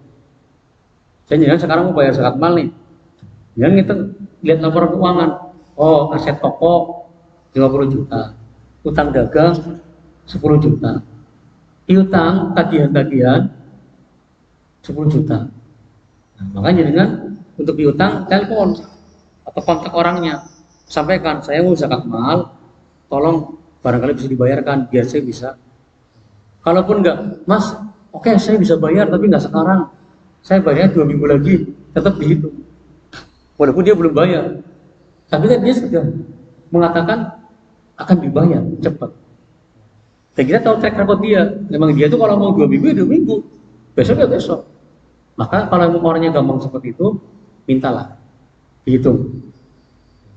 Saya jangan sekarang mau bayar zakat mal nih. Jangan kita lihat laporan keuangan. Oh, aset toko 50 juta. Utang dagang 10 juta. Piutang tagihan-tagihan 10 juta. Nah, makanya dengan untuk piutang telepon atau kontak orangnya, sampaikan saya mau zakat mal, tolong barangkali bisa dibayarkan biar saya bisa. Kalaupun enggak, Mas, oke, saya bisa bayar tapi enggak sekarang. Saya bayarnya 2 minggu lagi, tetap dihitung. Walaupun dia belum bayar, tapi kan dia sudah mengatakan akan dibayar cepat. Dan kita tahu track record dia. Memang dia itu kalau mau 2 minggu ya 2 minggu, besok ya besok. Maka kalau orangnya gampang seperti itu, mintalah dihitung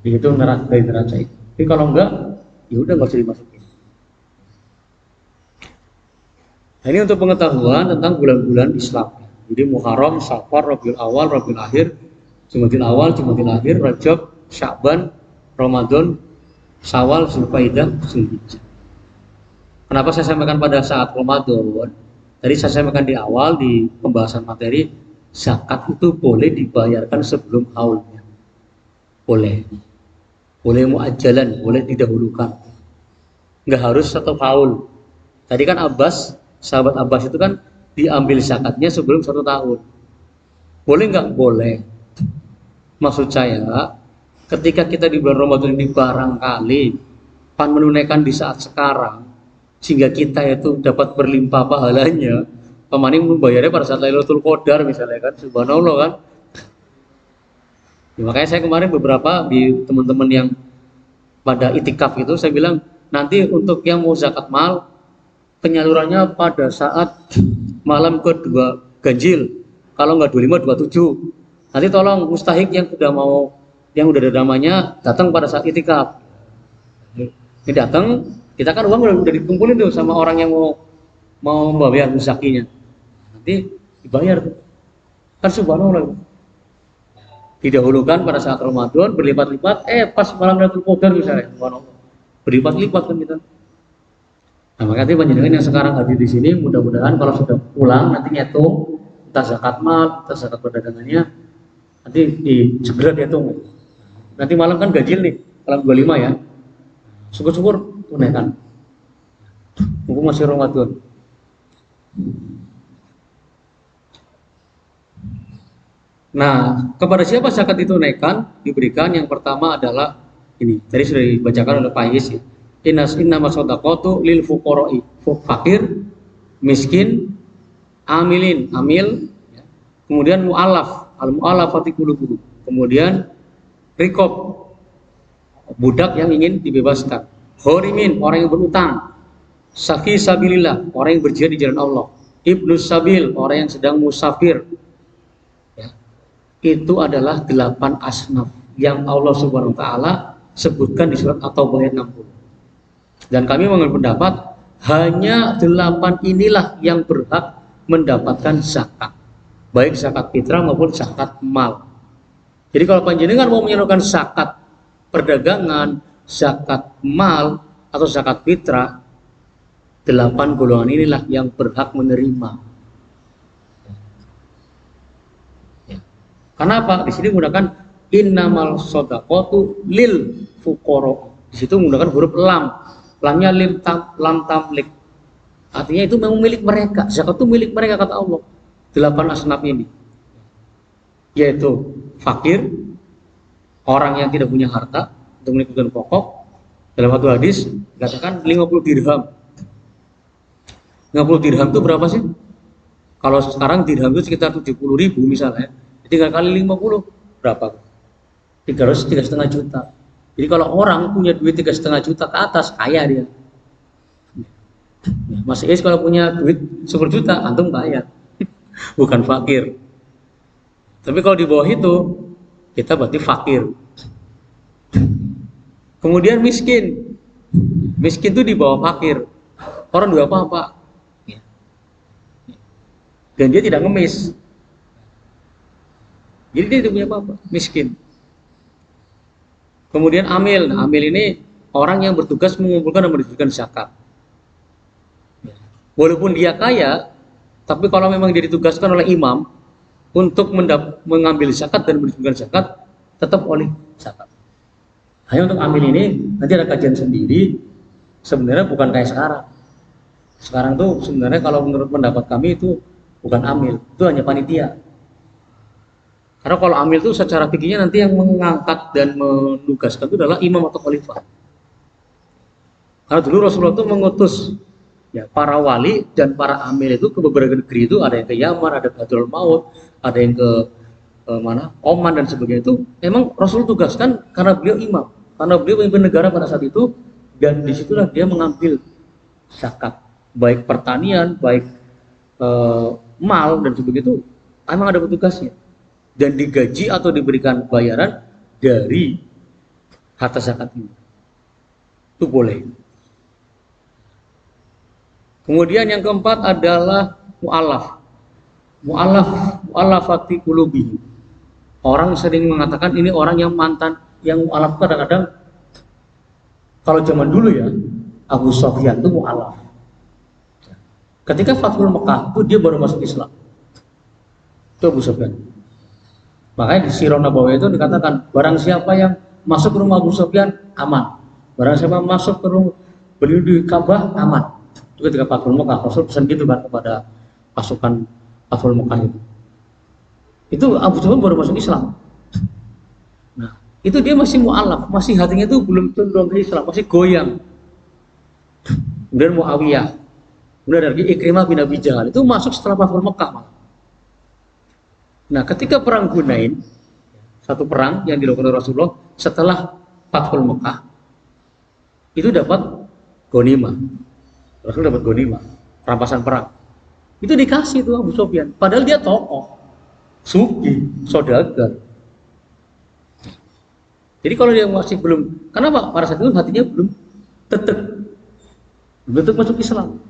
dari neraca itu. Tapi kalau enggak, ya udah nggak usah dimasukin. Nah, ini untuk pengetahuan tentang bulan-bulan Islam. Jadi Muharram, Safar, Rabiul Awal, Rabiul Akhir, Jumadil Awal, Jumadil Akhir, Rajab, Sya'ban, Ramadan, Syawal, Zulqa'dah, Zulhijjah. Kenapa saya sampaikan pada saat Ramadan? Tadi saya sampaikan di awal di pembahasan materi, zakat itu boleh dibayarkan sebelum haulnya. Boleh muajjalan, boleh didahulukan. Nggak harus satu haul. Tadi kan sahabat Abbas itu kan diambil zakatnya sebelum 1 tahun. Boleh nggak? Boleh. Maksud saya, ketika kita di bulan Ramadan ini barangkali menunaikan di saat sekarang, sehingga kita itu dapat berlimpah pahalanya, kemarin membayarnya pada saat Lailatul Qadar misalnya kan, subhanallah kan. Ya, makanya saya kemarin beberapa di teman-teman yang pada itikaf itu saya bilang, nanti untuk yang mau zakat mal, penyalurannya pada saat malam kedua ganjil, kalau nggak 25, 27. Nanti tolong mustahik yang udah ada namanya datang pada saat itikaf. Ini datang, kita kan uang udah dikumpulin tuh sama orang yang mau membayar zakinya. Nanti dibayar tuh. Kan subhanallah. Didahulukan pada saat Ramadan berlipat-lipat, pas malam Lailatul Qadar misalnya, subhanallah. Berlipat-lipat kan kita. Nah, makanya panjenengan yang sekarang hadir di sini, mudah-mudahan kalau sudah pulang nanti ngitung entah zakat mal, entah zakat perdagangannya, nanti segera dihitung. Nanti malam kan ganjil nih, malam 25 ya. Syukur-syukur tunaikan. Mumpung masih Ramadan. Nah, kepada siapa zakat ditunaikan? Diberikan yang pertama adalah ini. Tadi sudah dibacakan oleh Pak Yis ya. Innama shadaqatu lil fuqara'i, fakir, miskin, amil, ya. Kemudian mu'allaf, al-mu'allafati qulubuhum. Kemudian riqab, budak yang ingin dibebaskan. Horimin, orang yang berutang. Saki sabilillah, orang yang berjihad di jalan Allah. Ibnus sabil, orang yang sedang musafir. Ya. Itu adalah 8 asnaf yang Allah Subhanahu wa taala sebutkan di surat At-Taubah ayat 60. Dan kami mengambil pendapat hanya 8 inilah yang berhak mendapatkan zakat, baik zakat fitrah maupun zakat mal. Jadi kalau panjenengan mau menyalurkan zakat perdagangan, zakat mal atau zakat fitrah, 8 golongan inilah yang berhak menerima. Ya. Kenapa? Di sini menggunakan innamal shadaqatu lil fuqara. Di situ menggunakan huruf lam. Lamnya lam tamlik. Artinya itu memang milik mereka. Zakat itu milik mereka kata Allah. 8 asnaf ini. Yaitu fakir, orang yang tidak punya harta untuk memenuhi pokok. Dalam satu hadis dikatakan 50 dirham. 50 dirham itu berapa sih? Kalau sekarang dirham itu sekitar 70.000 misalnya. 3 kali 50 berapa? 3,5 juta. Jadi kalau orang punya duit 3,5 juta ke atas, kaya dia. Mas Is kalau punya duit 10 juta, antum kaya. bukan fakir. Tapi kalau di bawah itu kita berarti fakir. Kemudian miskin. Miskin itu di bawah fakir. Orang dua apa-apa. Dan dia tidak ngemis. Jadi dia tidak punya apa-apa, miskin. Kemudian amil. Nah, amil ini orang yang bertugas mengumpulkan dan mendirikan zakat. Walaupun dia kaya, tapi kalau memang dia ditugaskan oleh imam untuk mengambil zakat dan mendirikan zakat, tetap oleh zakat. Hanya untuk amil ini nanti ada kajian sendiri. Sebenarnya bukan kayak sekarang. Sekarang tuh sebenarnya kalau menurut pendapat kami itu bukan amil, itu hanya panitia. Karena kalau amil itu secara fikihnya nanti yang mengangkat dan menugaskan itu adalah imam atau khalifah. Karena dulu Rasulullah itu mengutus ya para wali dan para amil itu ke beberapa negeri, itu ada yang ke Yaman, ada ke Hadrul Maut, ada yang ke Oman dan sebagainya. Itu memang Rasul tugaskan karena beliau imam, karena beliau memimpin negara pada saat itu, dan disitulah dia mengambil zakat, baik pertanian, baik mal dan sebagainya, itu memang ada petugasnya dan digaji atau diberikan bayaran dari harta zakat ini. Itu boleh. Kemudian yang keempat adalah mu'allaf. Mu'allafati qulubi. Orang sering mengatakan ini orang yang mantan, yang mu'allaf kadang-kadang kalau zaman dulu ya, Abu Sufyan itu mu'allaf. Ketika Fathul Mekah itu dia baru masuk Islam. Itu Abu Sufyan. Makanya di Sirah Nabawiyah itu dikatakan barang siapa yang masuk ke rumah Abu Sufyan aman. Barang siapa masuk ke rumah beliau di Ka'bah aman. Itu ketika Fathul Mekah, Rasul pesan gitu kan kepada pasukan Fathul Mekah itu. Itu Abu Sufyan baru masuk Islam. Nah, itu dia masih mu'alaf, masih hatinya itu belum cenderung ke Islam, masih goyang. Kemudian Muawiyah, kemudian dari Ikrimah bin Abi Jahal itu masuk setelah Fathul Mekah malah. Nah, ketika perang Hunain, satu perang yang dilakukan oleh Rasulullah setelah Fathul Mekah, itu dapat ghanimah. Rasul dapat ghanimah, rampasan perang. Itu dikasih tuh Abu Sufyan, padahal dia tokoh, sugih, saudagar. Jadi kalau dia masih belum, kenapa? Pada saat itu hatinya belum tetap masuk Islam.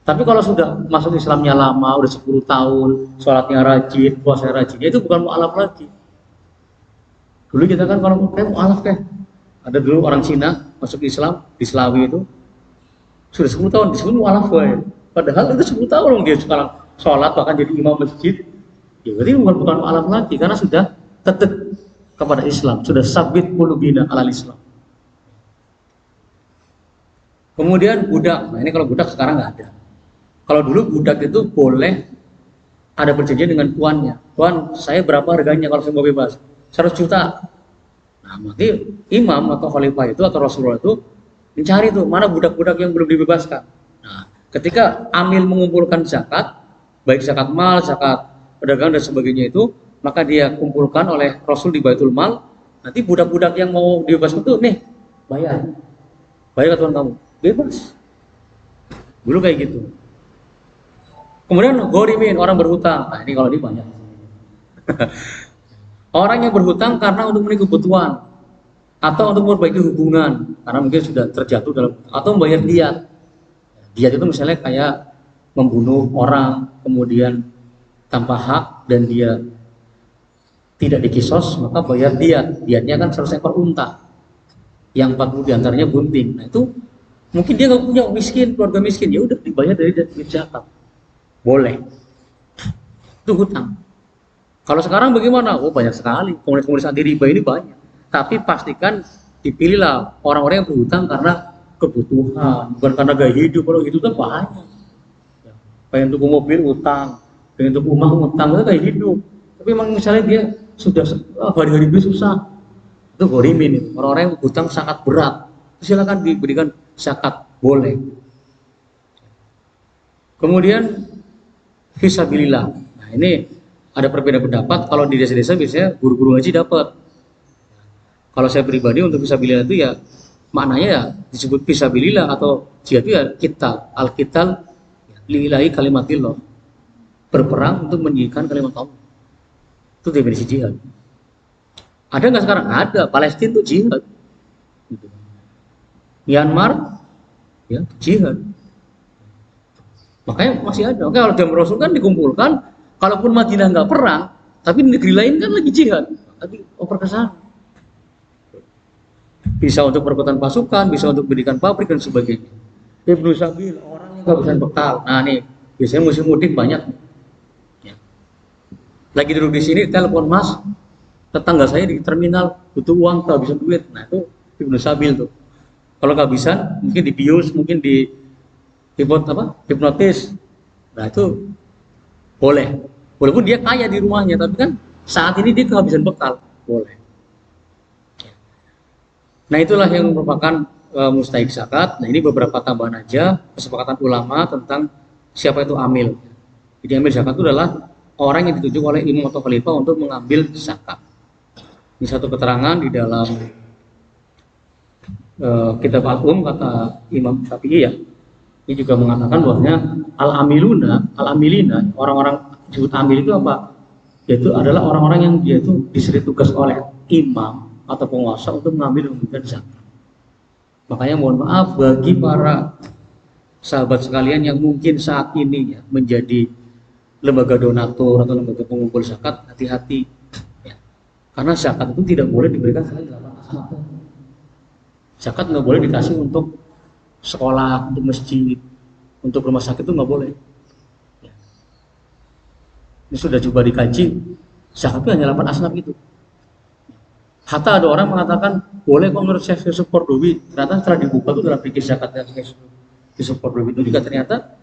Tapi kalau sudah masuk Islamnya lama, udah 10 tahun, sholatnya rajin, puasa rajin, itu bukan mu'alaf lagi. Dulu kita kan kalau mu'alaf ada dulu orang Cina masuk Islam di Slawi itu sudah 10 tahun disebut mu'alaf ya. Padahal itu 10 tahun dia sekarang sholat bahkan jadi imam masjid. Ya berarti bukan mu'alaf lagi karena sudah tetap kepada Islam, sudah sabit qulubina alal Islam. Kemudian budak. Nah ini kalau budak sekarang nggak ada. Kalau dulu budak itu boleh ada perjanjian dengan tuannya. Tuan, saya berapa harganya kalau saya mau bebas? 100 juta. Nah, nanti imam atau khalifah itu atau Rasulullah itu mencari tuh mana budak-budak yang belum dibebaskan. Nah, ketika amil mengumpulkan zakat, baik zakat mal, zakat perdagangan dan sebagainya itu, maka dia kumpulkan oleh Rasul di Baitul Mal. Nanti budak-budak yang mau dibebaskan itu, nih, bayar ke tuan kamu, bebas. Dulu kayak gitu. Kemudian ghorimin, orang berhutang. Nah ini kalau ini banyak. Orang yang berhutang karena untuk memenuhi kebutuhan atau untuk memperbaiki hubungan karena mungkin sudah terjatuh dalam, atau membayar diat. Diat itu misalnya kayak membunuh orang kemudian tanpa hak dan dia tidak dikisos, maka bayar diat. Diatnya kan 100 ekor unta yang 40 diantaranya bunting. Nah itu mungkin dia nggak punya, miskin, keluarga miskin, ya udah dibayar dari duit zakat. Boleh. Itu hutang. Kalau sekarang bagaimana? Oh banyak sekali. Komunitas-komunitas anti riba ini banyak. Tapi pastikan dipilihlah orang-orang yang berhutang karena kebutuhan, bukan karena gaya hidup. Kalau hidup kan banyak. Pengen tuku mobil hutang, pengen tuku rumah hutang, itu gaya hidup. Tapi memang misalnya dia sudah hari-hari beli susah, itu ghorimin itu. Orang-orang yang hutang sangat berat, silakan diberikan zakat, boleh. Kemudian fisabilillah. Nah ini ada perbedaan pendapat. Kalau di desa-desa biasanya guru-guru ngaji dapat. Kalau saya pribadi untuk fisabilillah itu ya maknanya ya disebut fisabilillah atau jihad itu ya qital, al-qital lillahi kalimatillah, berperang untuk meninggikan kalimat Allah. Itu definisi jihad. Ada nggak sekarang? Ada. Palestina itu jihad. Gitu. Myanmar, ya jihad. Makanya masih ada. Oke, kalau zaman Rasul kan dikumpulkan, kalaupun Madinah nggak perang, tapi negeri lain kan lagi jihad, tapi oper ke sana. Bisa untuk perebutan pasukan, bisa untuk mendirikan pabrik dan sebagainya. Ibnu Sabil, orang yang kehabisan bekal. Nah nih, biasanya musim mudik banyak. Ya. Lagi duduk di sini, telepon Mas, tetangga saya di terminal butuh uang, kehabisan duit. Nah itu Ibnu Sabil tuh. Kalau kehabisan, mungkin di bius, mungkin di hipnotis. Nah itu boleh. Walaupun dia kaya di rumahnya, tapi kan saat ini dia kehabisan bekal, boleh. Nah itulah yang merupakan mustahik zakat. Nah ini beberapa tambahan aja kesepakatan ulama tentang siapa itu amil. Jadi amil zakat itu adalah orang yang ditunjuk oleh imam atau khalifah untuk mengambil zakat. Ini satu keterangan di dalam kitab Al-Um kata Imam Syafi'i ya. Ini juga mengatakan bahwasanya al-amilina, orang-orang disebut amil itu apa? Yaitu adalah orang-orang yang dia itu diberi tugas oleh imam atau penguasa untuk mengambil dan memberikan zakat. Makanya mohon maaf bagi para sahabat sekalian yang mungkin saat ini ya, menjadi lembaga donatur atau lembaga pengumpul zakat, hati-hati ya. Karena zakat itu tidak boleh diberikan selain 8 asnaf. Zakat nggak boleh dikasih untuk sekolah, untuk masjid, untuk rumah sakit itu nggak boleh. Ya. Ini sudah coba dikaji, zakat itu hanya 8 asnaf itu. Hatta ada orang mengatakan boleh kok menurut Syekh Yusuf Qaradawi. Ternyata setelah dibuka itu dalam fikih zakat yang Syekh Yusuf Qaradawi itu juga ternyata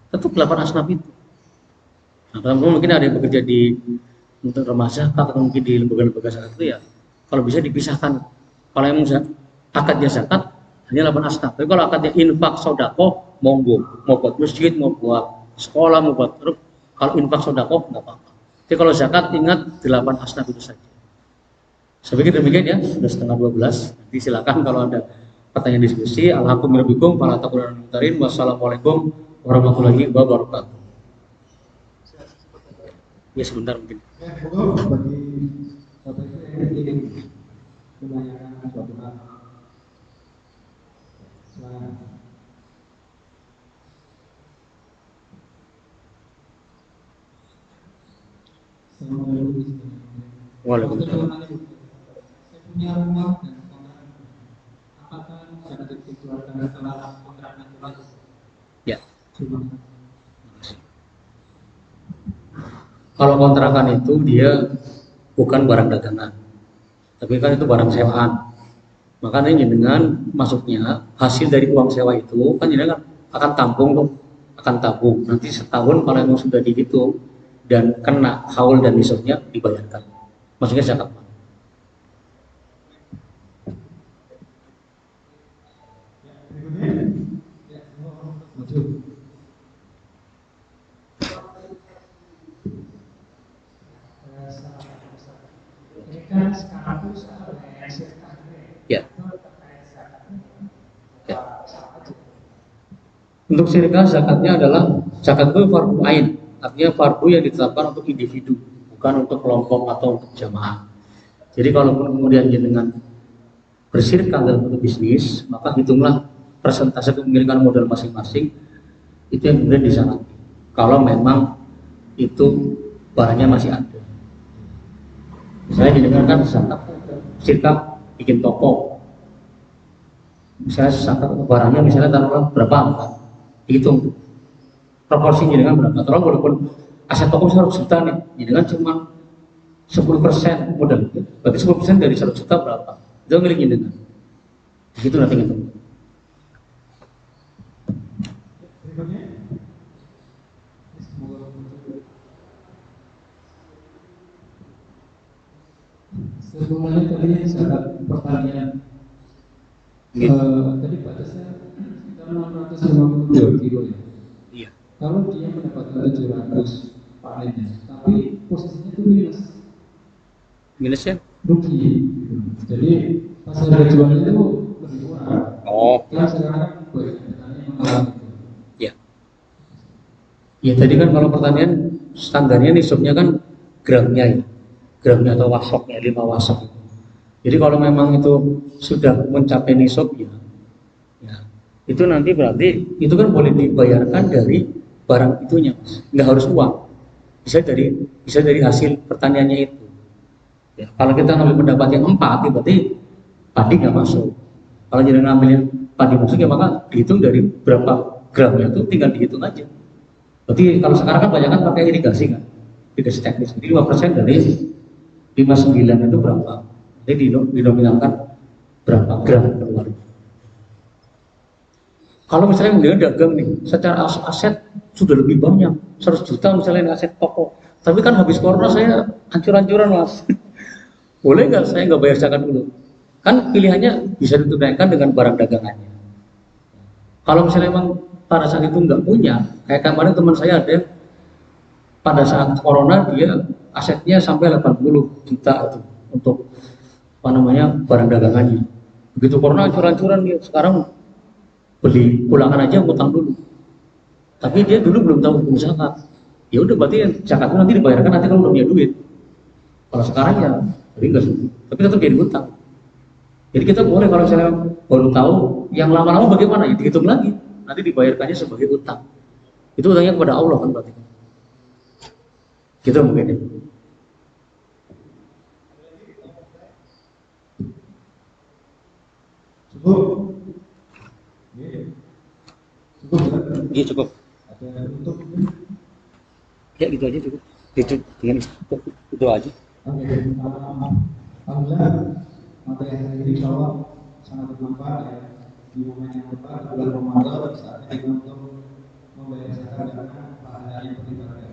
tetap 8 asnaf itu. Nah, kalau mungkin ada yang bekerja di untuk rumah zakat atau mungkin di lembaga-lembaga zakat itu ya, kalau bisa dipisahkan. Kalau yang akadnya zakat hanya 8 asnaf. Tapi kalau akadnya infak, sedekah, monggo, mau buat masjid, mau buat sekolah, mau buat truk. Kalau infak, sedekah nggak apa-apa. Tapi kalau zakat ingat 8 asnaf itu saja. Saya pikir demikian ya, sudah setengah 12. Nanti silakan kalau ada pertanyaan diskusi. Alhamdulillah, para takuran mutarin. Wassalamualaikum warahmatullahi wabarakatuh. Ya sebentar mungkin. Bagi Bapak Ibu yang ingin menanyakan suatu hal. Waalaikumsalam. Saya punya rumah dan kontrakan. Apakah zakat dikeluarkan setelah kontrakan habis? Ya. Kalau kontrakan itu dia bukan barang dagangan, tapi kan itu barang sewaan. Makanya dengan masuknya hasil dari uang sewa itu kan jadi akan tabung. Nanti setahun kalau yang sudah dihitung dan kena haul dan nisabnya dibayarkan. Maksudnya zakat. Ya. Ya. Untuk syirikah zakatnya adalah zakat itu fardu ain, artinya fardu yang ditetapkan untuk individu, bukan untuk kelompok atau untuk jamaah. Jadi kalau kemudian dengan bersyirikah dalam bentuk bisnis, maka hitunglah persentase kepemilikan modal masing-masing itu yang kemudian disyaratkan. Kalau memang itu barangnya masih ada. Misalnya didengarkan zakat syirikah bikin toko, misalnya zakat barangnya misalnya taruhlah berapa angka, dihitung proporsinya dengan berapa. Taruh walaupun aset toko 100 juta nih, dengan cuma 10% modal, berarti 10% dari 100 juta berapa? Itu miliknya dengan. Begitu nanti itu. Sebelumnya tadi zakat pertanian. Tadi batasnya sekitar 652 kilo ya. Iya. Kalau dia mendapatkan 700 panennya, tapi posisinya itu minus. Minusnya? Rugi. Jadi pas harga jualnya itu lebih murah. Oh. Kan sekarang banyak petani yang mengalami itu. Iya. Ya tadi kan kalau pertanian standarnya nisabnya kan gramnya ya, gramnya atau wasoknya 5 wasok. Jadi kalau memang itu sudah mencapai nisab ya, ya itu nanti berarti itu kan boleh dibayarkan dari barang itunya, Mas. Nggak harus uang, bisa dari hasil pertaniannya itu. Ya, kalau kita ngambil pendapat yang 4, ya berarti padi nggak masuk. Kalau jadi ngambil yang padi masuk ya maka dihitung dari berapa gramnya itu tinggal dihitung aja. Berarti kalau sekarang kan banyak kan pakai irigasi kan, irigasi teknis. Jadi 5% dari 59 itu berapa? Jadi dinominalkan berapa gram keluar. Kalau misalnya dia dagang nih, secara aset sudah lebih banyak, 100 juta misalnya aset pokok. Tapi kan habis corona saya hancur-hancuran Mas. Boleh nggak saya nggak bayar zakat dulu? Kan pilihannya bisa ditunaikan dengan barang dagangannya. Kalau misalnya memang pada saat itu nggak punya, kayak kemarin teman saya ada yang pada saat corona dia asetnya sampai 80 juta itu untuk apa namanya barang dagangannya. Begitu corona hancur-hancuran dia sekarang beli pulangan aja ngutang dulu. Tapi dia dulu belum tahu hukum zakat. Ya udah berarti zakatnya nanti dibayarkan nanti kalau udah punya duit. Kalau sekarang ya jadi enggak sih. Tapi tetap jadi hutang. Jadi kita boleh kalau misalnya baru tahu yang lama-lama bagaimana ya dihitung lagi. Nanti dibayarkannya sebagai hutang. Itu hutangnya kepada Allah kan berarti. Gitu mungkin ya. Cukup. Cukup ya? Iya cukup. Ada untuk Ya gitu aja cukup. Itu dengan itu aja. Oke, alhamdulillah materi hari ini insya Allah sangat bermanfaat ya di momen yang tepat bulan Ramadan saatnya kita untuk membayar zakat karena pahalanya beribadah.